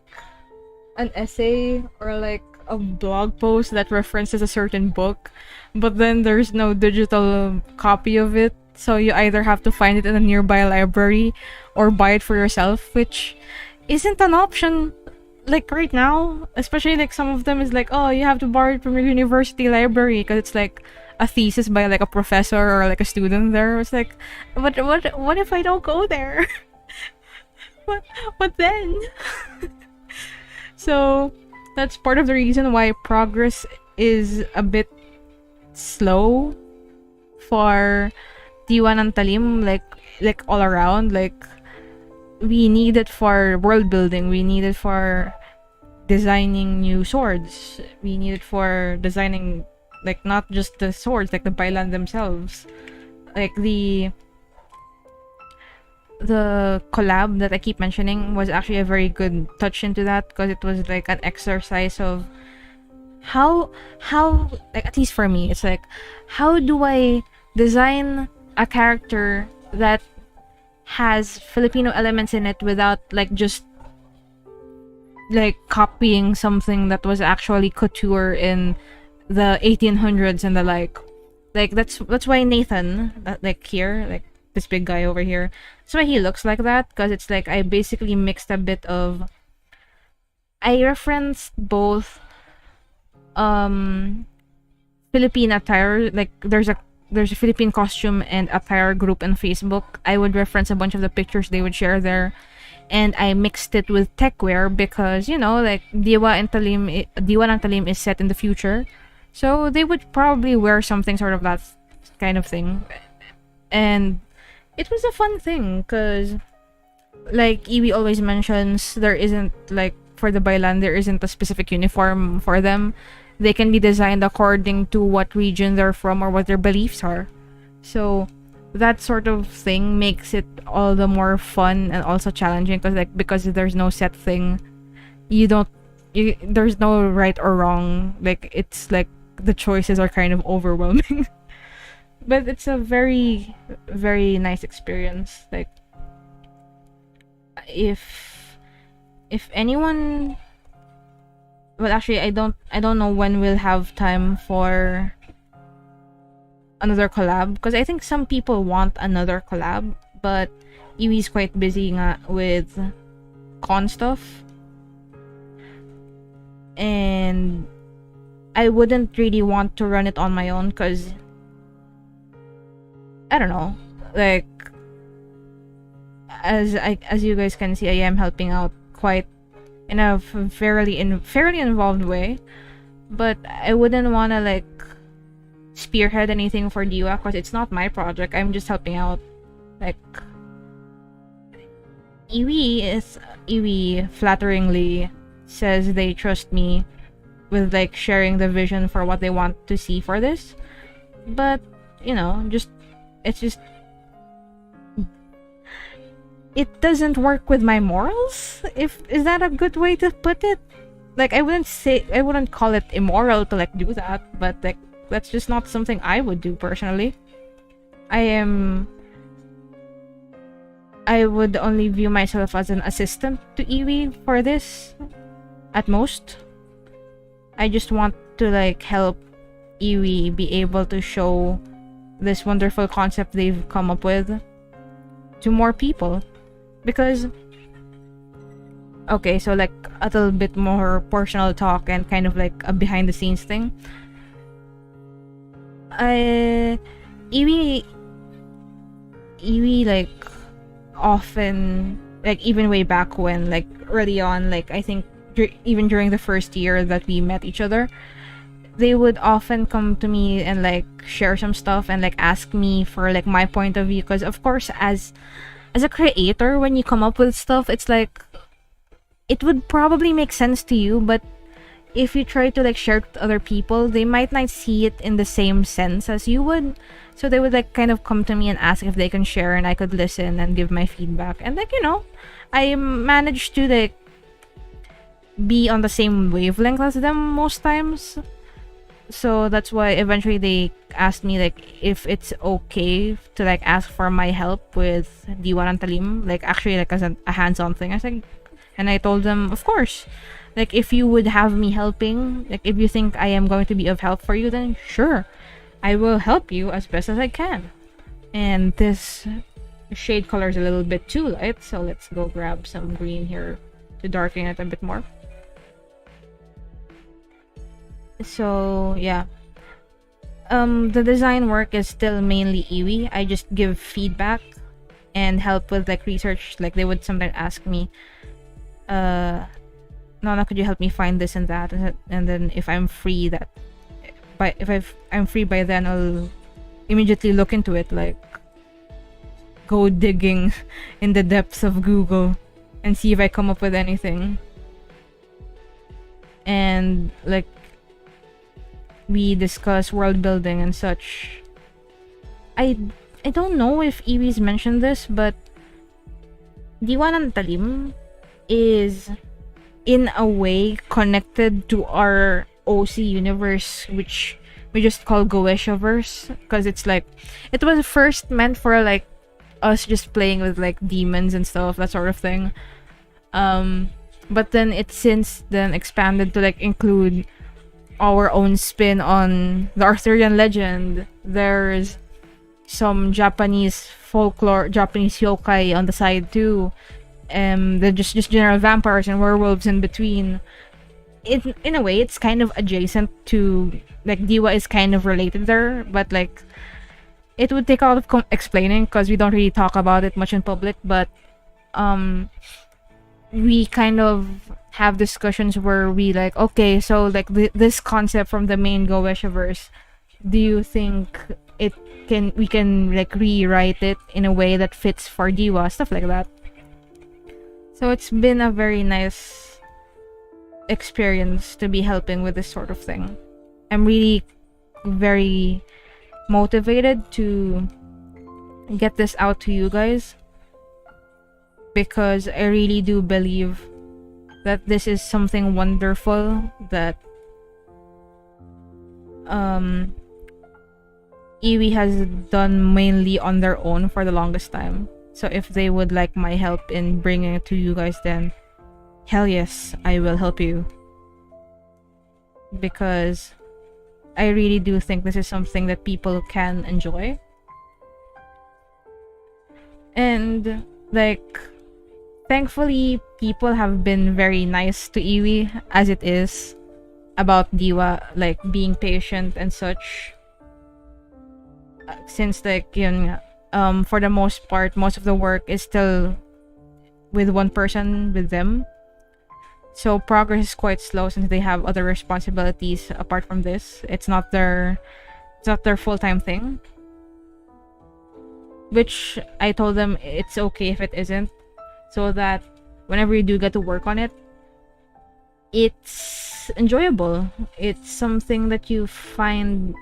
an essay or like a blog post that references a certain book, but then there's no digital copy of it, so you either have to find it in a nearby library or buy it for yourself, which isn't an option like right now. Especially like some of them is like, oh, you have to borrow it from your university library because it's like a thesis by like a professor or like a student there. It's like, what if I don't go there? What then? So that's part of the reason why progress is a bit slow for Diwa and Talim, like all around. Like we need it for world building, we need it for designing new swords, we need it for designing like not just the swords, like the bailan themselves. Like the collab that I keep mentioning was actually a very good touch into that, because it was like an exercise of how like, at least for me, it's like, how do I design a character that has Filipino elements in it without like just like copying something that was actually couture in the 1800s and the like that's why Nathan, like here, like this big guy over here, that's why he looks like that, because it's like I basically mixed a bit of, I referenced both Philippine attire, like there's a Philippine costume and attire group on Facebook. I would reference a bunch of the pictures they would share there, and I mixed it with techwear because, you know, like Diwa and Talim is set in the future, so they would probably wear something sort of that kind of thing. And it was a fun thing because, like Iwi always mentions, there isn't like, for the bailan, there isn't a specific uniform for them. They can be designed according to what region they're from or what their beliefs are. So that sort of thing makes it all the more fun and also challenging, because there's no set thing. There's no right or wrong. Like, it's like the choices are kind of overwhelming. But it's a very, very nice experience. Like, if anyone, well, actually, I don't know when we'll have time for another collab, because I think some people want another collab, but Iwi's quite busy with con stuff, and I wouldn't really want to run it on my own, because I don't know, like, as you guys can see, I am helping out quite in a fairly involved way, but I wouldn't want to like spearhead anything for Diwa because it's not my project. I'm just helping out. Like, Iwi flatteringly says they trust me with like sharing the vision for what they want to see for this. But, you know, it's just it doesn't work with my morals. If is that a good way to put it? Like I wouldn't call it immoral to like do that, but like that's just not something I would do personally. I would only view myself as an assistant to Iwi for this at most. I just want to like help Iwi be able to show this wonderful concept they've come up with to more people. Because okay, so like a little bit more personal talk and kind of like a behind the scenes thing. Iwi like often, like even way back when, like early on, like I think even during the first year that we met each other, they would often come to me and like share some stuff and like ask me for like my point of view, because of course as a creator, when you come up with stuff, it's like it would probably make sense to you, but if you try to like share it with other people, they might not see it in the same sense as you would. So they would like kind of come to me and ask if they can share, and I could listen and give my feedback. And like, you know, I managed to like be on the same wavelength as them most times. So that's why eventually they asked me like if it's okay to like ask for my help with Diwa and Talim, like actually like as a hands-on thing. I think, and I told them, of course, like if you would have me helping, like if you think I am going to be of help for you, then sure, I will help you as best as I can. And this shade color is a little bit too light, so let's go grab some green here to darken it a bit more. So yeah, the design work is still mainly Iwi. I just give feedback and help with like research. Like they would sometimes ask me, Nana, could you help me find this and that? And then if I'm free I'm free by then, I'll immediately look into it, like go digging in the depths of Google and see if I come up with anything. And like we discuss world building and such. I don't know if Iwi's mentioned this, but Diwa and Talim is in a way connected to our OC universe, which we just call Goeshaverse, because it's like it was first meant for like us just playing with like demons and stuff, that sort of thing. But then it since then expanded to like include our own spin on the Arthurian legend. There's some Japanese folklore, Japanese yokai on the side too. They're just general vampires and werewolves in between. In a way, it's kind of adjacent to like Diwa is kind of related there, but like it would take a lot of explaining because we don't really talk about it much in public. But we kind of have discussions where we like, okay, so like this concept from the main Goeshaverse, do you think we can like rewrite it in a way that fits for Diwa, stuff like that. So it's been a very nice experience to be helping with this sort of thing. I'm really very motivated to get this out to you guys, because I really do believe that this is something wonderful that Iwi has done mainly on their own for the longest time. So if they would like my help in bringing it to you guys, then hell yes, I will help you. Because I really do think this is something that people can enjoy. And like, thankfully, people have been very nice to Iwi as it is about Diwa, like being patient and such. Since like for the most part, most of the work is still with one person with them, so progress is quite slow since they have other responsibilities apart from this. It's not their full-time thing, which I told them it's okay if it isn't, so that whenever you do get to work on it, it's enjoyable. It's something that you find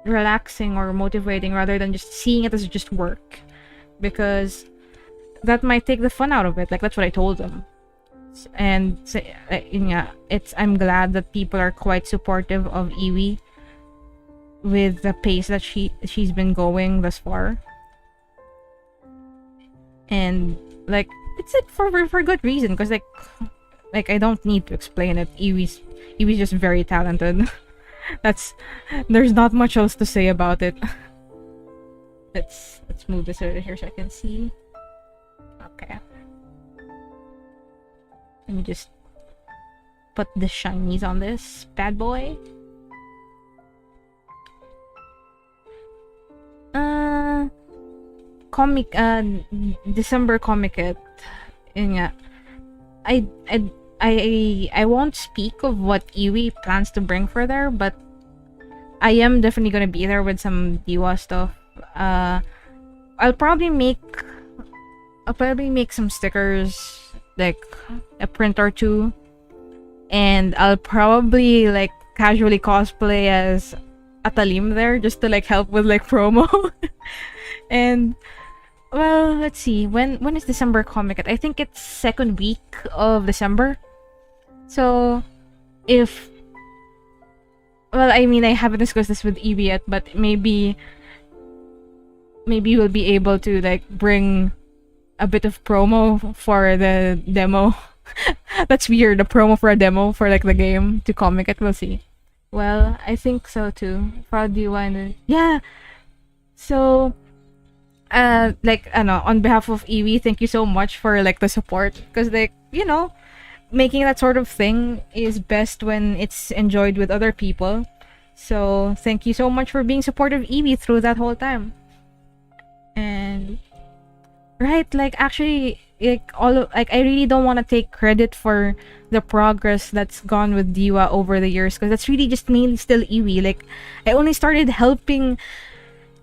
relaxing or motivating rather than just seeing it as just work, because that might take the fun out of it. Like, that's what I told them. And yeah, I'm glad that people are quite supportive of Iwi with the pace that she's been going thus far. And like, it's like for good reason, because like I don't need to explain it. Iwi's just very talented. There's not much else to say about it. Let's move this over here so I can see. Okay. Let me just put the shinies on this bad boy. Comic December Comic It. Yeah. I won't speak of what Iwi plans to bring for there, but I am definitely gonna be there with some Diwa stuff. I'll probably make some stickers, like a print or two, and I'll probably like casually cosplay as a Talim there just to like help with like promo. And well, let's see, when is December Comic Con? I think it's second week of December. So if, well, I mean, I haven't discussed this with Evie yet, but maybe we'll be able to like bring a bit of promo for the demo. That's weird, a promo for a demo for like the game to Comic It. We'll see. Well, I think so too. For Diwa and yeah. So like, I know, on behalf of Evie, thank you so much for like the support, because like, you know, making that sort of thing is best when it's enjoyed with other people. So thank you so much for being supportive, Evie, through that whole time. And right, like, actually, like, I really don't want to take credit for the progress that's gone with Diwa over the years, because that's really just mainly still Evie. Like, I only started helping,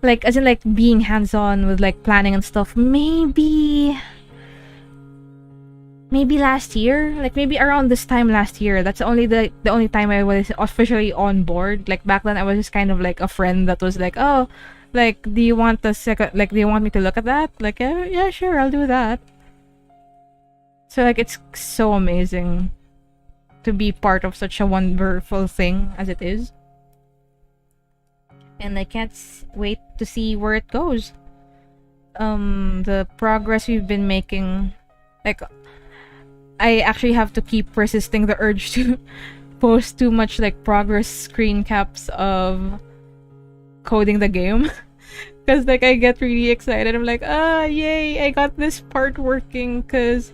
like, as in like being hands-on with like planning and stuff, maybe last year, like maybe around this time last year. That's only the only time I was officially on board. Like, back then I was just kind of like a friend that was like, oh, like, do you want the second, like, do you want me to look at that? Like, yeah, sure, I'll do that. So like, it's so amazing to be part of such a wonderful thing as it is. And I can't wait to see where it goes. The progress we've been making, like, I actually have to keep resisting the urge to post too much like progress screen caps of coding the game, because like I get really excited. I'm like, yay, I got this part working. Because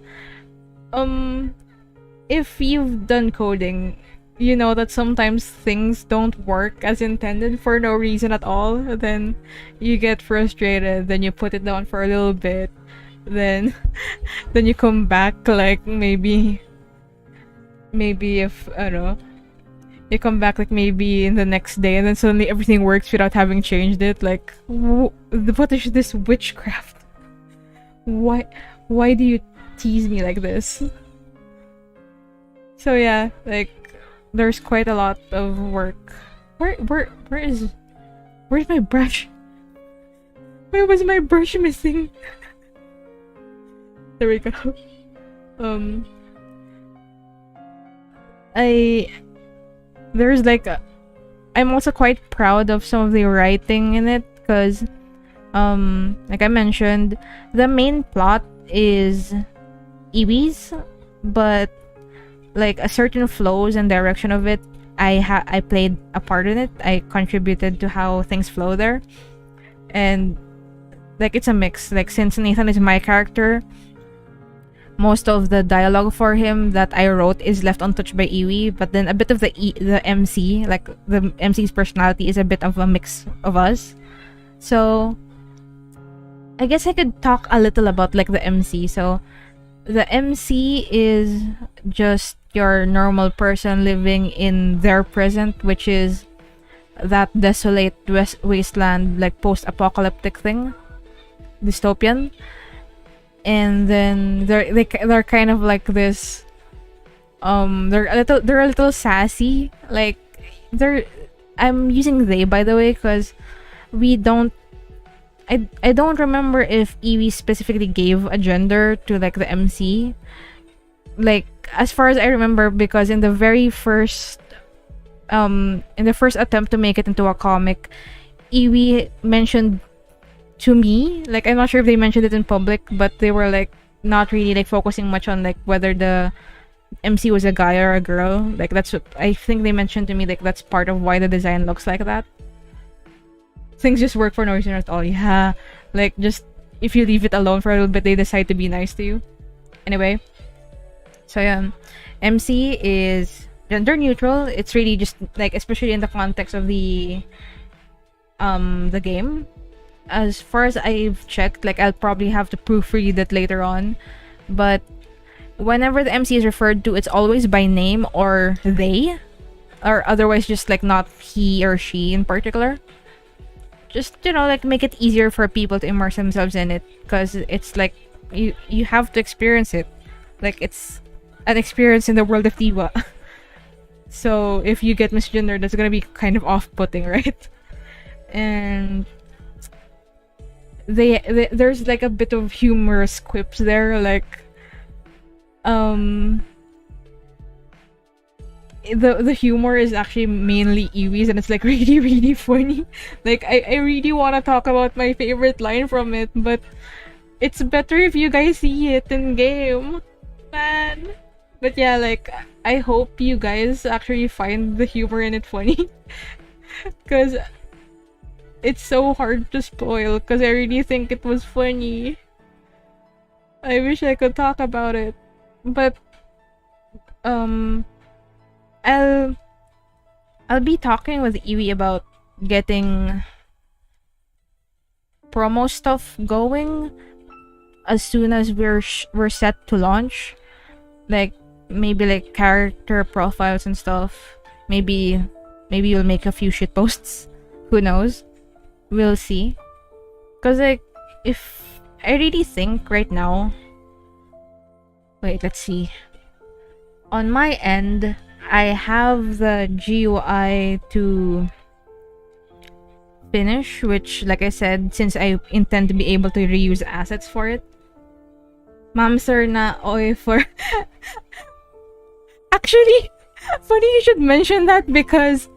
if you've done coding, you know that sometimes things don't work as intended for no reason at all. Then you get frustrated, then you put it down for a little bit, then you come back, like, maybe if, I don't know, you come back like maybe in the next day, and then suddenly everything works without having changed it. Like, what is this witchcraft? Why do you tease me like this? So yeah, like, there's quite a lot of work. Where's my brush? Why was my brush missing? There we go. There's like I'm also quite proud of some of the writing in it, because like I mentioned, the main plot is Iwi's, but like a certain flows and direction of it, I played a part in it. I contributed to how things flow there. And like, it's a mix. Like, since Nathan is my character, most of the dialogue for him that I wrote is left untouched by Iwi, but then a bit of the MC, like the MC's personality, is a bit of a mix of us. So I guess I could talk a little about like the MC. So the MC is just your normal person living in their present, which is that desolate wasteland, like post-apocalyptic thing, dystopian. and then they're kind of like this. They're a little sassy. Like they're. I'm using they, by the way, because we don't. I don't remember if Eevee specifically gave a gender to like the MC. Like as far as I remember, because in the very first in the first attempt to make it into a comic, Eevee mentioned to me, like I'm not sure if they mentioned it in public, but they were like not really like focusing much on like whether the MC was a guy or a girl. Like that's what I think they mentioned to me, like that's part of why the design looks like that. Things just work for no reason at all. Yeah, like just if you leave it alone for a little bit, they decide to be nice to you. Anyway, so yeah, MC is gender neutral. It's really just like, especially in the context of the game. As far as I've checked, like I'll probably have to proofread it later on, but whenever the MC is referred to, it's always by name or they, or otherwise just like not he or she in particular. Just, you know, like make it easier for people to immerse themselves in it, because it's like you have to experience it. Like it's an experience in the world of Diwa. So if you get misgendered, that's gonna be kind of off-putting, right? And there's like a bit of humorous quips there, like the humor is actually mainly Eewee's, and it's like really really funny. Like I really want to talk about my favorite line from it, but it's better if you guys see it in game, man. But yeah, like I hope you guys actually find the humor in it funny, because it's so hard to spoil, because I really think it was funny. I wish I could talk about it, but I'll be talking with Eevee about getting promo stuff going as soon as we're set to launch. Like maybe like character profiles and stuff. Maybe you'll make a few shit posts. Who knows? We'll see. Cause like if I really think right now. Wait, let's see. On my end, I have the GUI to finish, which, like I said, since I intend to be able to reuse assets for it. Ma'am sir na oy for... Actually, funny you should mention that, because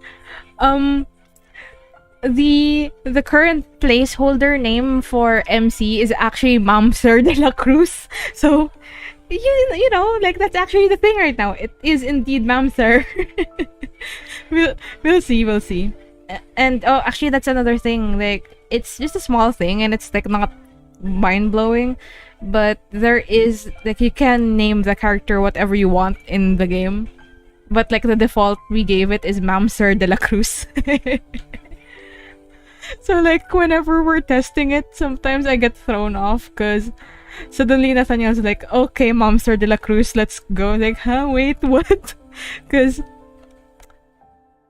the current placeholder name for MC is actually Ma'am Sir de la Cruz. So you know, like that's actually the thing right now. It is indeed Ma'am Sir. we'll see. And oh, actually that's another thing. Like it's just a small thing, and it's like not mind blowing, but there is like you can name the character whatever you want in the game, but like the default we gave it is Ma'am Sir de la Cruz. So like whenever we're testing it, sometimes I get thrown off because suddenly Nathaniel's like, okay, Ma'am Sir de la Cruz, let's go. Like, huh? Wait, what? Because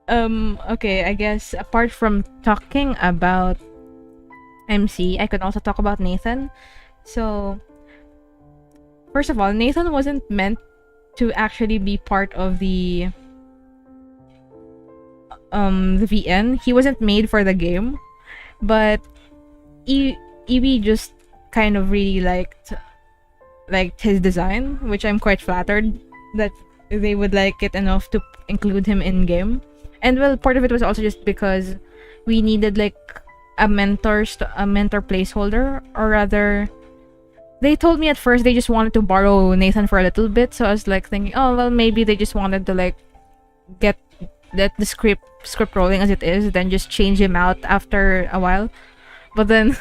okay, I guess apart from talking about MC, I could also talk about Nathan. So first of all, Nathan wasn't meant to actually be part of the VN. He wasn't made for the game, but Eevee just kind of really liked his design, which I'm quite flattered that they would like it enough to include him in game. And well, part of it was also just because we needed like a mentor placeholder, or rather, they told me at first they just wanted to borrow Nathan for a little bit. So I was like thinking, oh well, maybe they just wanted to like get the script rolling as it is, then just change him out after a while. But then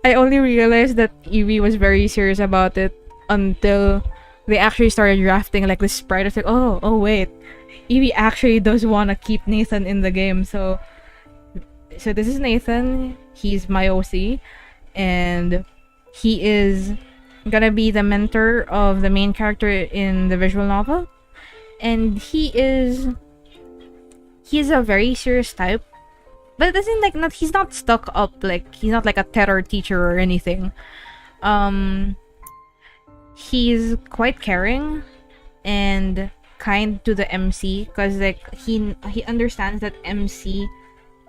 I only realized that Eevee was very serious about it until they actually started drafting like the sprite. I was like, oh wait, Eevee actually does want to keep Nathan in the game. So this is Nathan. He's my OC, and he is gonna be the mentor of the main character in the visual novel. And he's a very serious type, but it doesn't like he's not stuck up, like he's not like a terror teacher or anything. Um, he's quite caring and kind to the MC, because like he understands that MC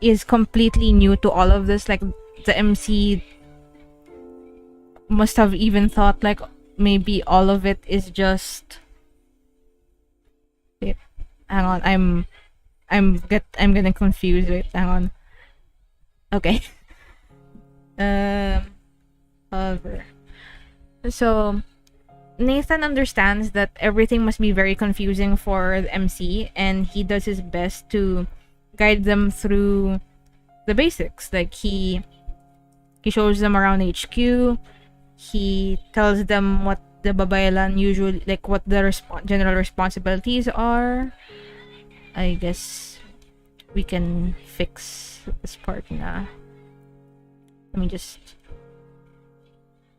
is completely new to all of this. Like the MC must have even thought like maybe all of it is just. Wait, hang on, I'm getting confused. Wait, hang on. Okay. However, so Nathan understands that everything must be very confusing for the MC, and he does his best to guide them through the basics. Like he shows them around HQ. He tells them what the babaylan usually, like what the general responsibilities are. I guess we can fix this part now. Let me just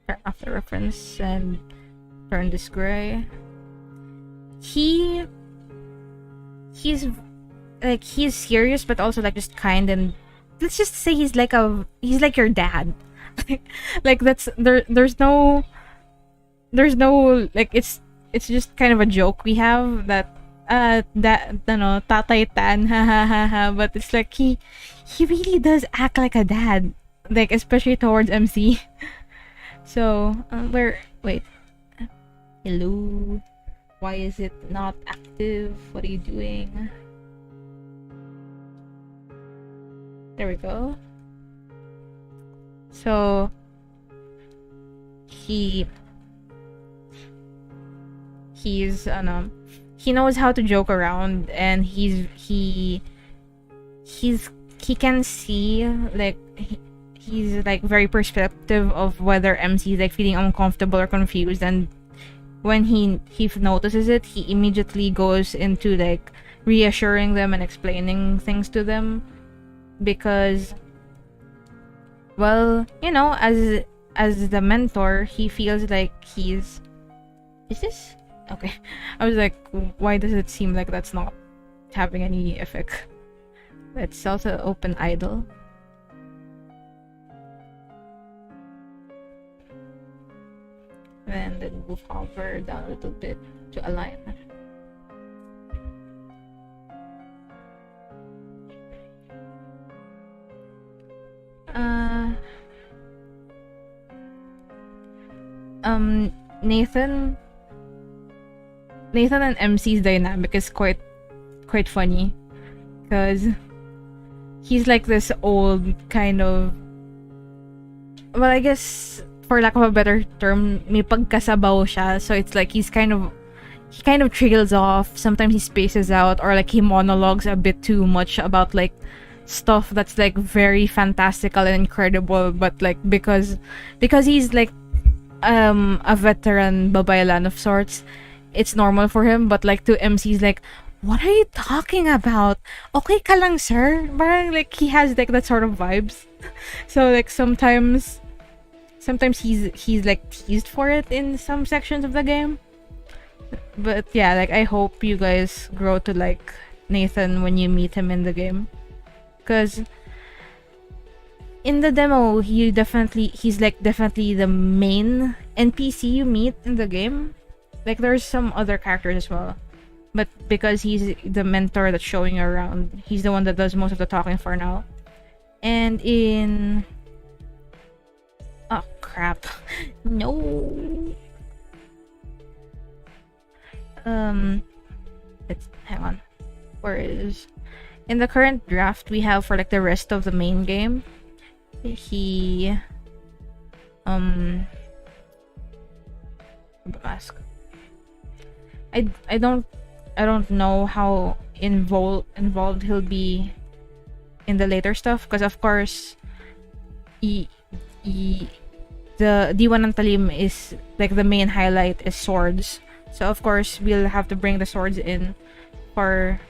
turn off the reference and turn this gray. He's serious, but also like just kind, and let's just say he's like your dad. Like there's no like it's just kind of a joke we have that tatay tan ha ha ha ha, but it's like he really does act like a dad, like especially towards MC. So wait, hello, why is it not active? What are you doing? There we go. So he's he knows how to joke around, and he can see like he's like very perceptive of whether MC is like feeling uncomfortable or confused, and when he notices it, he immediately goes into like reassuring them and explaining things to them, because, well, you know, as the mentor, he feels like is this okay? I was like, why does it seem like that's not having any effect? Let's also open idle. And then move hover down a little bit to align. Nathan and MC's dynamic is quite funny, because he's like this old kind of, well, I guess for lack of a better term, may pagkasabaw siya. So it's like he kind of trails off. Sometimes he spaces out, or like he monologues a bit too much about like stuff that's like very fantastical and incredible, but like because he's like a veteran babaylan of sorts, it's normal for him. But like to MC's like, what are you talking about? Okay ka lang, sir? Parang like he has like that sort of vibes. So like sometimes he's like teased for it in some sections of the game. But yeah, like I hope you guys grow to like Nathan when you meet him in the game, because in the demo he's definitely the main NPC you meet in the game. Like there's some other characters as well, but because he's the mentor that's showing you around, he's the one that does most of the talking for now. And in oh crap, no. Let's hang on. Where is in the current draft we have for like the rest of the main game? He mask. I don't know how involved he'll be in the later stuff, because of course the Diwa ng Talim is like the main highlight is swords. So of course we'll have to bring the swords in for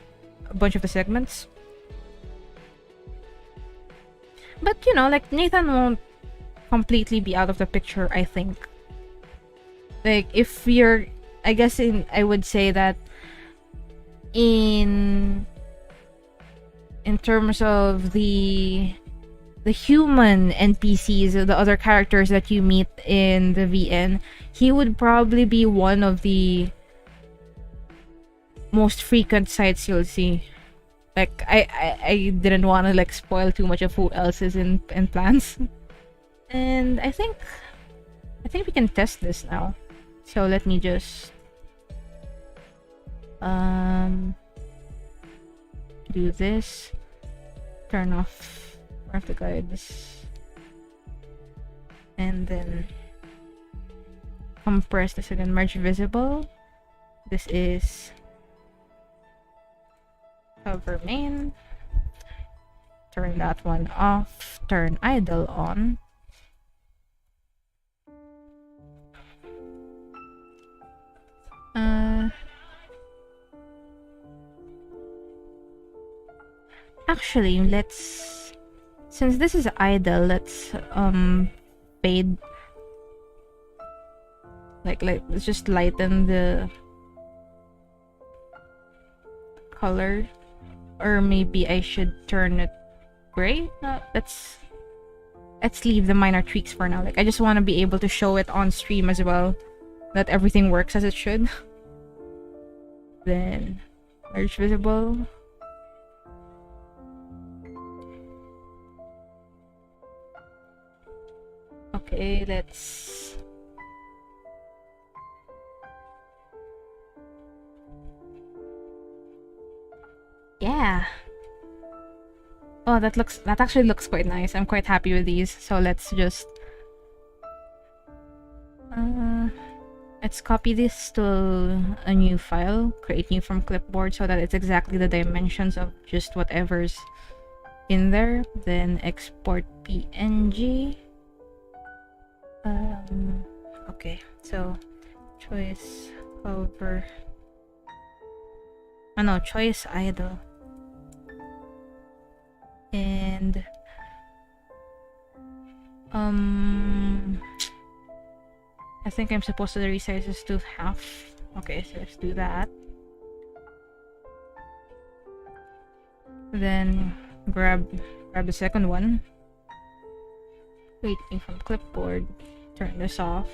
a bunch of the segments. But you know, like Nathan won't completely be out of the picture, I think. Like if you're, I guess I would say that in terms of the the human NPCs, the other characters that you meet in the VN, he would probably be one of the most frequent sights you'll see. Like I didn't want to like spoil too much of who else is in plans. And I think we can test this now. So let me just do this. Turn off the guides. And then compress this again, merge visible. This is cover main. Turn that one off. Turn idle on. Actually, since this is idle, let's fade, let's just lighten the color, or maybe I should turn it gray. No, let's leave the minor tweaks for now. Like, I just want to be able to show it on stream as well, that everything works as it should. Then merge visible. Okay, let's yeah. Oh, that actually looks quite nice. I'm quite happy with these. So let's just let's copy this to a new file, create new from clipboard, so that it's exactly the dimensions of just whatever's in there. Then export PNG. Okay, so choice cover. Oh no, choice idle. And I think I'm supposed to resize this to half. Okay, so let's do that. Then grab the second one. Waiting from clipboard. Turn this off.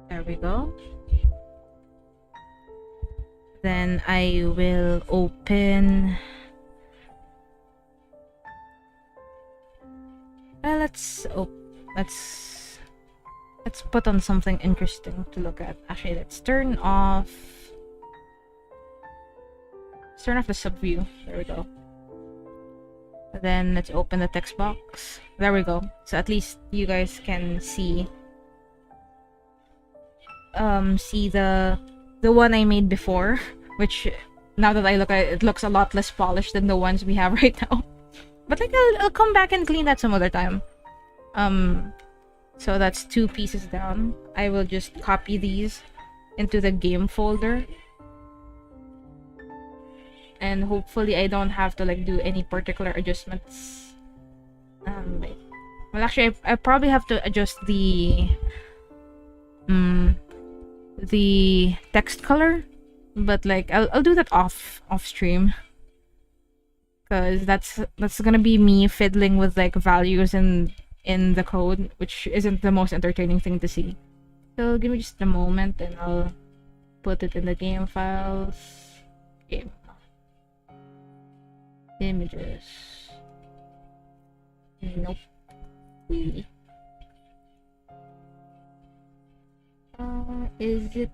There we go. Then I will open. Let's put on something interesting to look at. Actually, let's turn off the sub view. There we go. Then let's open the text box. There we go. So at least you guys can see the one I made before, which now that I look at it, it looks a lot less polished than the ones we have right now. But like I'll come back and clean that some other time. So that's 2 pieces down. I will just copy these into the game folder. And hopefully I don't have to like do any particular adjustments. Wait. Well, actually I probably have to adjust the text color, but like I'll do that off stream, because that's gonna be me fiddling with like values in the code, which isn't the most entertaining thing to see. So give me just a moment and I'll put it in the game files. Game images. Nope. Is it?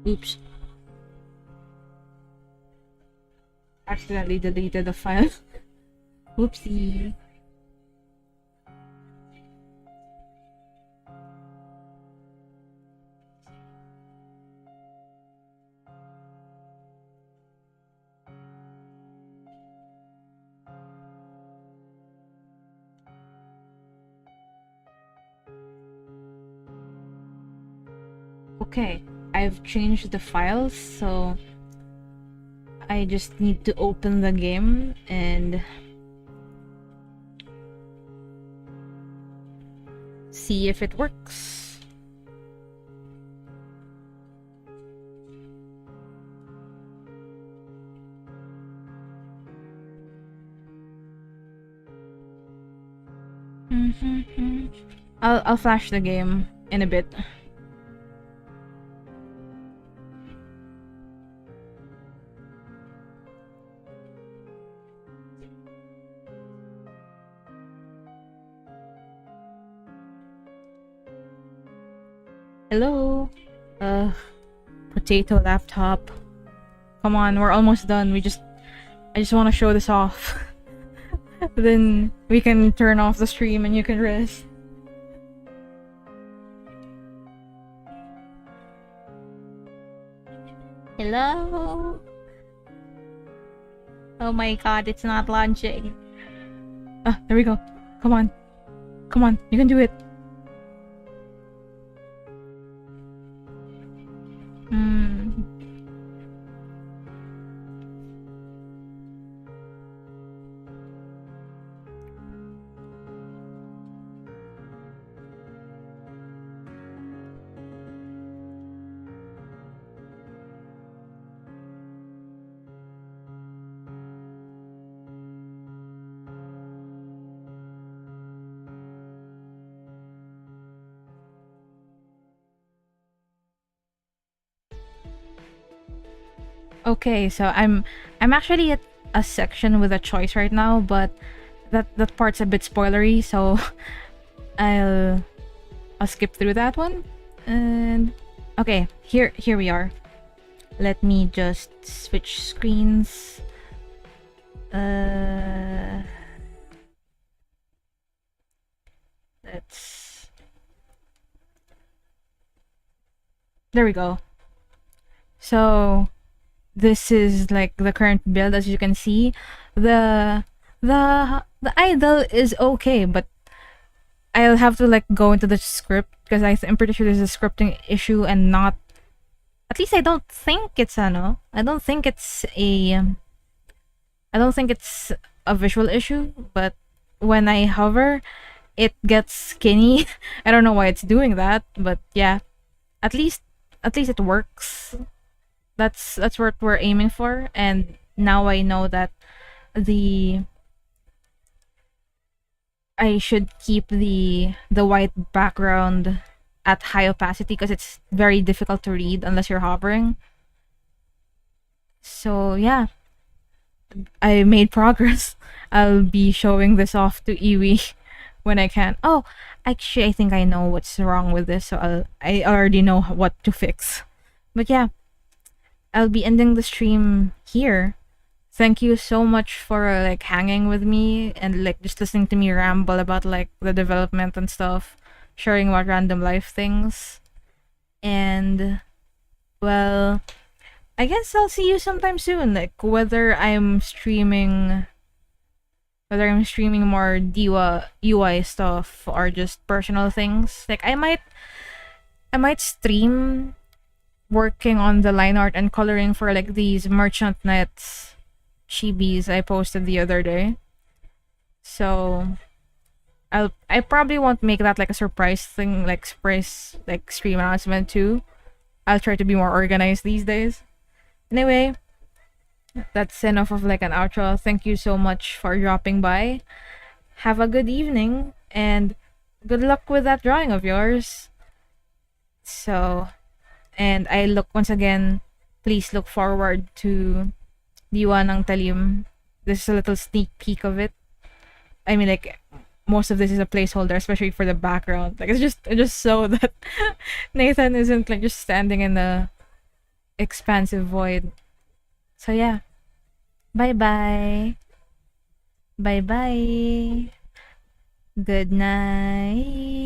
Oops. Accidentally deleted the file. Whoopsie. Okay, I've changed the files, so I just need to open the game and see if it works. I'll flash the game in a bit. Hello? Potato laptop. Come on, we're almost done. I just want to show this off. Then we can turn off the stream and you can rest. Hello? Oh my god, it's not launching. Ah, there we go. Come on. Come on, you can do it. Okay, so I'm actually at a section with a choice right now, but that part's a bit spoilery, so I'll skip through that one. And okay, here we are. Let me just switch screens. Let's. There we go. So this is like the current build, as you can see. The idle is okay, but I'll have to like go into the script because I'm pretty sure there's a scripting issue and not. At least I don't think it's a no. I don't think it's a visual issue, but when I hover, it gets skinny. I don't know why it's doing that, but yeah. At least it works. That's what we're aiming for, and now I know that I should keep the white background at high opacity because it's very difficult to read unless you're hovering. So yeah, I made progress. I'll be showing this off to Iwi when I can. Oh, actually, I think I know what's wrong with this, so I already know what to fix. But yeah, I'll be ending the stream here. Thank you so much for like hanging with me and like just listening to me ramble about like the development and stuff, sharing about random life things. And well, I guess I'll see you sometime soon. Like whether I'm streaming more Diwa UI stuff or just personal things. Like I might stream working on the line art and coloring for like these Merchant Knights chibis I posted the other day. So I probably won't make that like a surprise thing, like surprise like stream announcement too. I'll try to be more organized these days. Anyway, that's enough of like an outro. Thank you so much for dropping by. Have a good evening and good luck with that drawing of yours. So, and I look once again, please look forward to Diwa ng Talim. This is a little sneak peek of it. I mean, like, most of this is a placeholder, especially for the background. Like, it's just so that Nathan isn't like just standing in the expansive void. So yeah, bye bye. Bye bye. Good night.